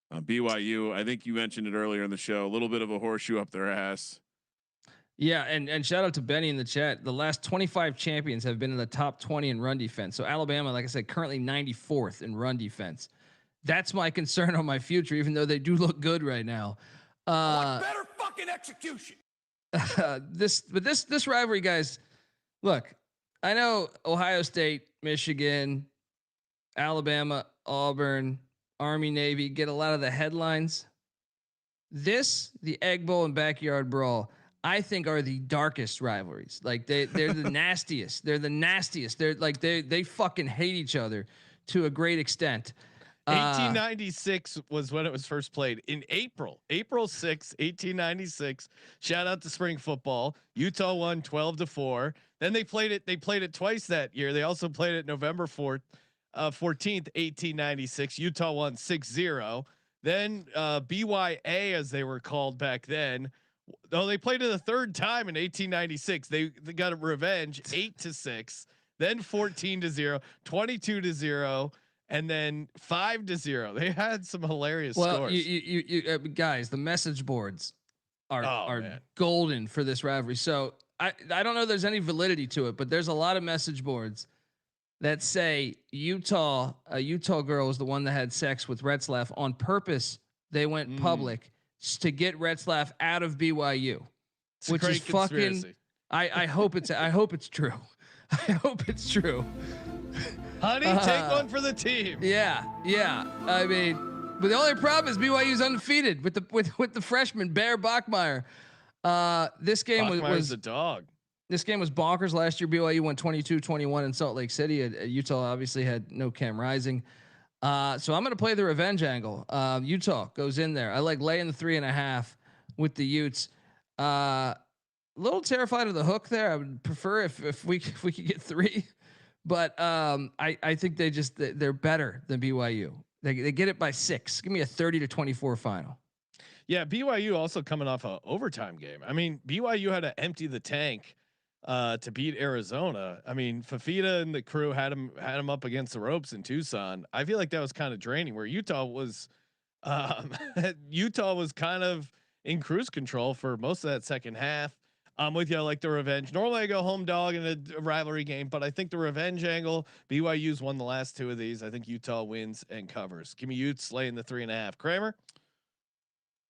BYU, I think you mentioned it earlier in the show, a little bit of a horseshoe up their ass. Yeah, and shout out to Benny in the chat. The last 25 champions have been in the top 20 in run defense. So Alabama, like I said, currently 94th in run defense. That's my concern on my future, even though they do look good right now. I want better fucking execution. This rivalry, guys. Look, I know Ohio State, Michigan, Alabama, Auburn, Army, Navy get a lot of the headlines. The Egg Bowl and backyard brawl, I think, are the darkest rivalries. Like they're the nastiest. They're the nastiest. They're like they fucking hate each other to a great extent. 1896 was when it was first played in April 6, 1896. Shout out to spring football. Utah won 12-4. Then they played it twice that year. They also played it November 14th, 1896. Utah won 6-0. Then BYA, as they were called back then. Oh, they played it a third time in 1896. They got a revenge, 8-6, then 14-0, 22-0. And then 5-0. They had some hilarious scores. Well, you guys, the message boards are golden for this rivalry. So I don't know if there's any validity to it, but there's a lot of message boards that say a Utah girl is the one that had sex with Retzlaff on purpose. They went public to get Retzlaff out of BYU, which is fucking. I hope it's true. I hope it's true. Honey, take one for the team. Yeah. I mean, but the only problem is BYU's undefeated with the freshman Bear Bachmeier. This game was a dog. This game was bonkers last year. BYU won 22-21 in Salt Lake City. Utah obviously had no Cam Rising. So I'm going to play the revenge angle. Utah goes in there. I like laying the 3.5 with the Utes. A little terrified of the hook there. I would prefer if we could get 3. But I think they're better than BYU. They get it by 6. Give me a 30-24 final. Yeah, BYU also coming off a overtime game. I mean, BYU had to empty the tank to beat Arizona. I mean, Fafita and the crew had him up against the ropes in Tucson. I feel like that was kind of draining. Where Utah was kind of in cruise control for most of that second half. I'm with you. I like the revenge. Normally I go home dog in a rivalry game, but I think the revenge angle, BYU's won the last 2 of these. I think Utah wins and covers. Give me Utes laying the 3.5. Kramer?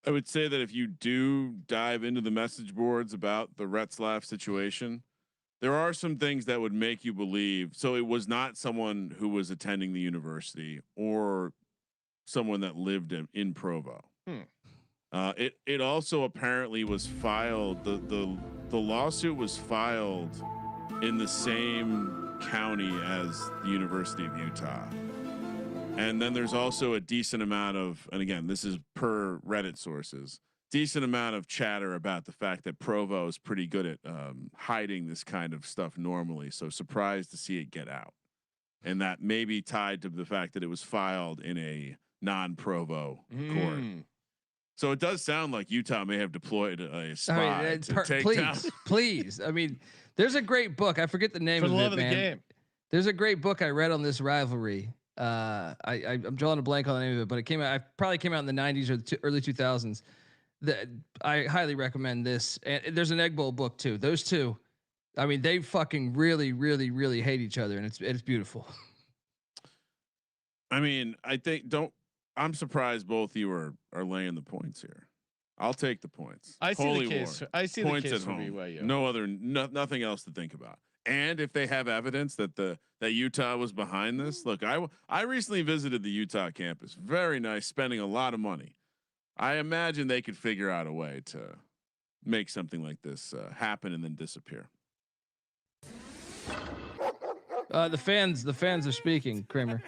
I would say that if you do dive into the message boards about the Retzlaff situation, there are some things that would make you believe. So it was not someone who was attending the university or someone that lived in Provo. It also apparently was filed. The lawsuit was filed in the same county as the University of Utah. And then there's also a decent amount of, and again, this is per Reddit sources, decent amount of chatter about the fact that Provo is pretty good at hiding this kind of stuff normally. So surprised to see it get out. And that may be tied to the fact that it was filed in a non-Provo court. So it does sound like Utah may have deployed a spy to take down. Please. I mean, there's a great book. I forget the name of it, man. For the love of the game. There's a great book I read on this rivalry. I'm drawing a blank on the name of it, but it probably came out in the 90s or the early 2000s. I highly recommend this. And there's an Egg Bowl book too. Those two, I mean, they fucking really, really, really hate each other, and it's beautiful. I mean, I'm surprised both of you are laying the points here. I'll take the points. I see Holy the case. War. I see Points the case at for home. BYU. Nothing else to think about. And if they have evidence that that Utah was behind this, look, I recently visited the Utah campus. Very nice, spending a lot of money. I imagine they could figure out a way to make something like this happen and then disappear. The fans are speaking, Kramer.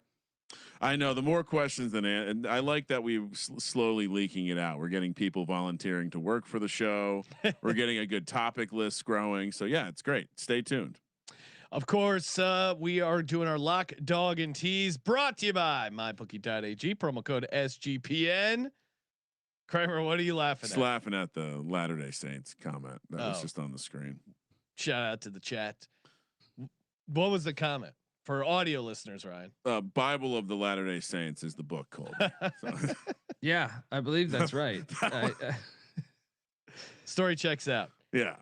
I know the more questions than and I like that we're slowly leaking it out. We're getting people volunteering to work for the show. We're getting a good topic list growing. So yeah, it's great. Stay tuned. Of course, we are doing our lock, dog, and tease brought to you by mybookie.ag. Promo code SGPN. Kramer, what are you laughing at? Laughing at the Latter-day Saints comment that was just on the screen. Shout out to the chat. What was the comment for audio listeners, Ryan? Bible of the Latter-day Saints is the book called. Yeah, I believe that's right. Story checks out. Yeah,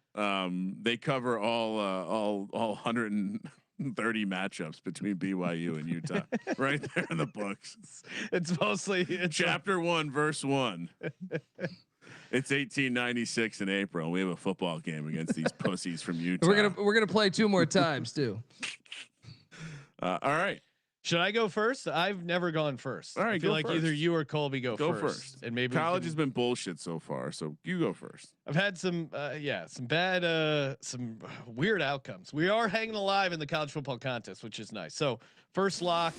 they cover all 130 matchups between BYU and Utah right there in the books. It's mostly chapter 1, verse 1. It's 1896 in April. We have a football game against these pussies from Utah. We're gonna play 2 more times too. All right. Should I go first? I've never gone first. All right, I feel like first. Either you or Colby go first. And maybe college has been bullshit so far, so you go first. I've had some bad, some weird outcomes. We are hanging alive in the college football contest, which is nice. So first lock,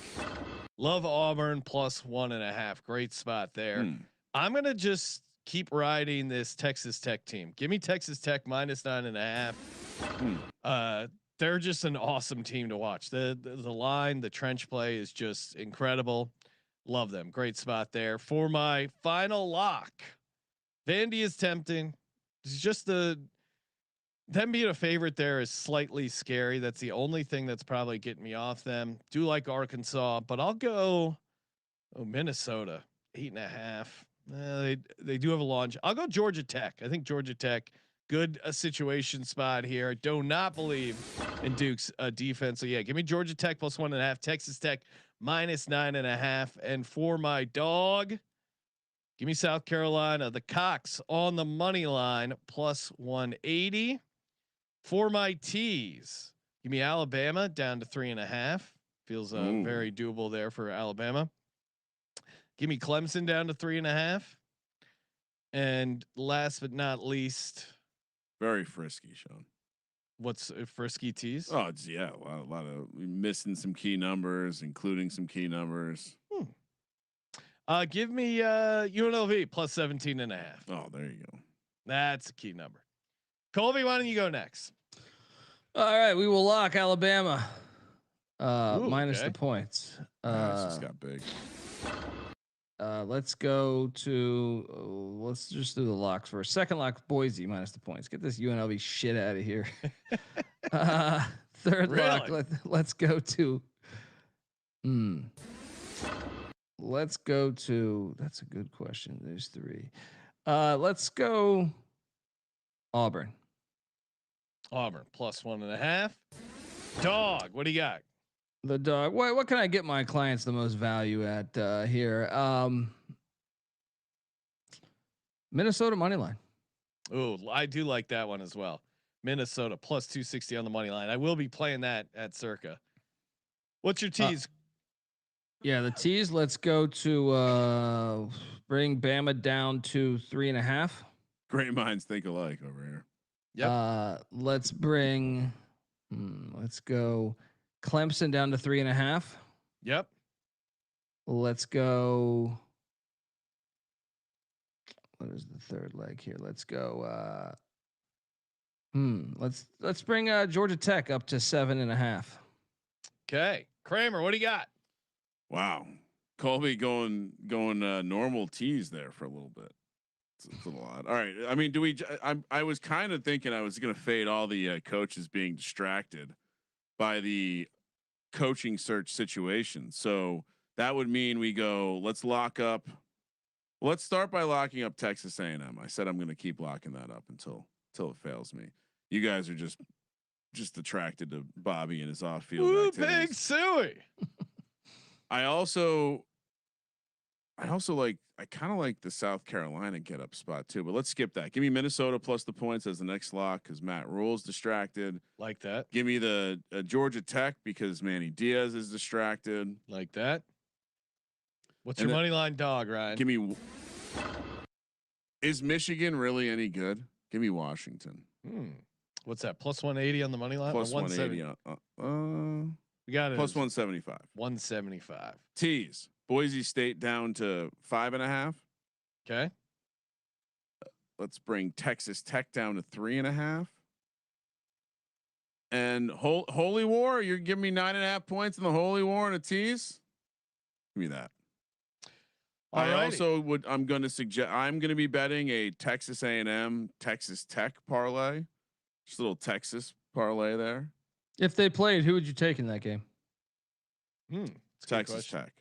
love Auburn +1.5. Great spot there. I'm going to just keep riding this Texas Tech team. Give me Texas Tech -9.5. They're just an awesome team to watch. The line, the trench play is just incredible. Love them. Great spot there. For my final lock, Vandy is tempting. It's just them being a favorite there is slightly scary. That's the only thing that's probably getting me off them. Do like Arkansas, but I'll go Minnesota 8.5. They do have a launch. I'll go Georgia Tech. I think Georgia Tech. Good situation spot here. I do not believe in Duke's defense. So yeah, give me Georgia Tech +1.5, Texas Tech -9.5, and for my dog, give me South Carolina, the Cox on the money line +180. For my tease, give me Alabama down to 3.5. Feels very doable there for Alabama. Give me Clemson down to 3.5, and last but not least. Very frisky, Sean. What's a frisky tease? Oh, it's a lot of missing some key numbers, including some key numbers. Give me UNLV +17.5. Oh, there you go. That's a key number. Colby, why don't you go next? All right, we will lock Alabama minus okay. the points. This just got big. Let's go to let's just do the locks first. Second lock, Boise minus the points. Get this UNLV shit out of here. Third lock, let's go to. Let's go to. That's a good question. There's 3. Let's go. Auburn. Auburn +1.5. Dog, what do you got? The dog. What can I get my clients the most value at here? Minnesota money line. Oh, I do like that one as well. Minnesota +260 on the money line. I will be playing that at Circa. What's your tease? Yeah, the tease. Let's go to bring Bama down to 3.5. Great minds think alike over here. Yep. Let's bring. Let's go. Clemson down to 3.5. Yep. Let's go. What is the third leg here? Let's go. Let's bring Georgia Tech up to 7.5. Okay, Kramer, what do you got? Wow, Colby going normal tease there for a little bit. It's a lot. All right. I mean, I was kind of thinking I was going to fade all the coaches being distracted by the coaching search situation. So that would mean we go, let's start by locking up Texas A&M. I said I'm going to keep locking that up until it fails me. You guys are just attracted to Bobby and his off-field activities. Big Suey. I also I kind of like the South Carolina get up spot too, but let's skip that. Give me Minnesota plus the points as the next lock because Matt Rule's distracted. Like that. Give me the Georgia Tech because Manny Diaz is distracted. Like that. What's your money line dog, Ryan? Give me. Is Michigan really any good? Give me Washington. What's that? Plus 180 on the money line. Plus 180. We got it. Plus 175. 175. Tease. Boise State down to 5.5. Okay. Let's bring Texas Tech down to 3.5. And Holy War, you're giving me 9.5 points in the Holy War and a tease. Give me that. I also would. I'm going to be betting a Texas A&M Texas Tech parlay. Just a little Texas parlay there. If they played, who would you take in that game? Texas Tech.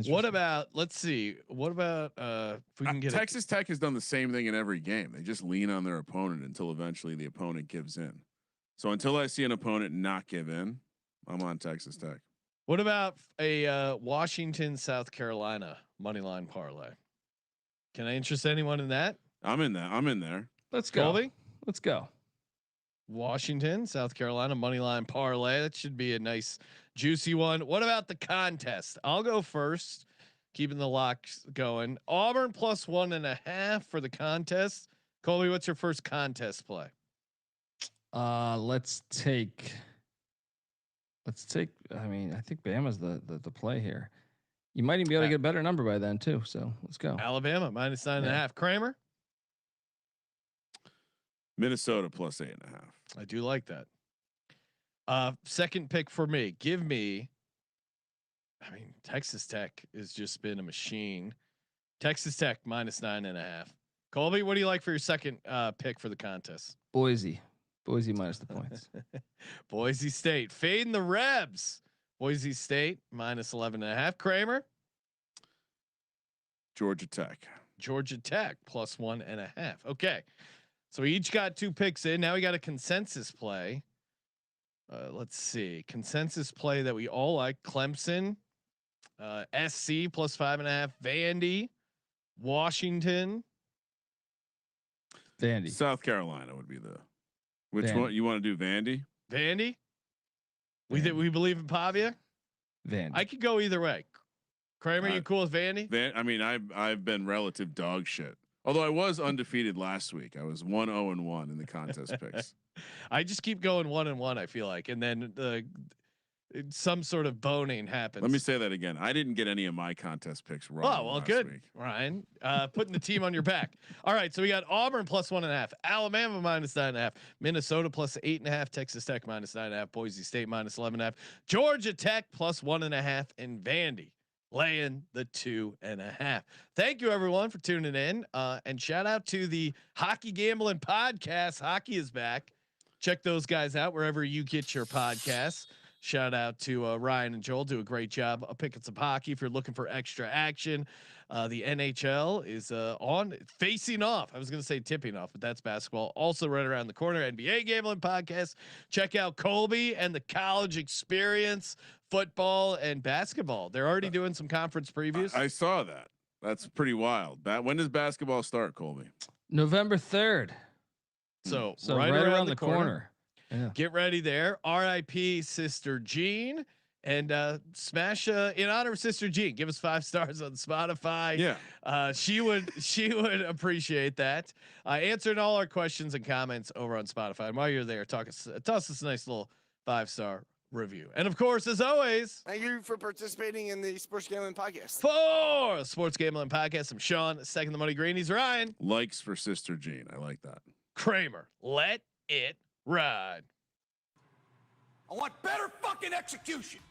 What about? Let's see. What about if we can get Texas Tech has done the same thing in every game. They just lean on their opponent until eventually the opponent gives in. So until I see an opponent not give in, I'm on Texas Tech. What about a Washington South Carolina money line parlay? Can I interest anyone in that? I'm in there. Let's go. Colby? Let's go. Washington South Carolina money line parlay. That should be a nice juicy one. What about the contest? I'll go first, keeping the locks going. Auburn plus 1.5 for the contest. Colby, what's your first contest play? Let's take. I mean, I think Bama's the play here. You might even be able to get a better number by then too. So let's go. Alabama minus 9.5. Kramer. Minnesota plus 8.5. I do like that. Second pick for me. Give me. I mean, Texas Tech has just been a machine. Texas Tech minus 9.5. Colby, what do you like for your second pick for the contest? Boise minus the points. Boise State fading the Rebs. Boise State minus 11.5. Kramer. Georgia Tech plus 1.5. Okay. So we each got 2 picks in. Now we got a consensus play. Let's see. Consensus play that we all like. Clemson, SC plus 5.5. Vandy, Washington. Vandy. South Carolina would be the. Which one you want to do? Vandy. We believe in Pavia. Vandy. I could go either way. Kramer, you cool with Vandy? I mean, I've been relative dog shit. Although I was undefeated last week. I was 1-0-1 in the contest picks. I just keep going 1-1. I feel like, and then some sort of boning happens. Let me say that again. I didn't get any of my contest picks wrong. Oh well, good, week. Ryan. Putting the team on your back. All right, so we got Auburn plus 1.5, Alabama minus 9.5, Minnesota plus 8.5, Texas Tech minus 9.5, Boise State minus 11.5, Georgia Tech plus 1.5, and Vandy laying the 2.5. Thank you everyone for tuning in, and shout out to the Hockey Gambling Podcast. Hockey is back. Check those guys out wherever you get your podcasts. Shout out to Ryan and Joel. Do a great job of picking some hockey. If you're looking for extra action, the NHL is on facing off. I was going to say tipping off, but that's basketball. Also right around the corner, NBA Gambling Podcast. Check out Colby and the college experience, football and basketball. They're already doing some conference previews. I saw that. That's pretty wild. When does basketball start, Colby? November 3rd. So right around the corner. Yeah. Get ready there. RIP Sister Jean, and smash in honor of Sister Jean. Give us 5 stars on Spotify. Yeah. She would appreciate that. Answering all our questions and comments over on Spotify. And while you're there, toss us a nice little 5-star review. And of course, as always, thank you for participating in the Sports Gambling Podcast. For Sports Gambling Podcast, I'm Sean, second the money green. He's Ryan. Likes for Sister Jean. I like that. Kramer, let it ride. I want better fucking execution.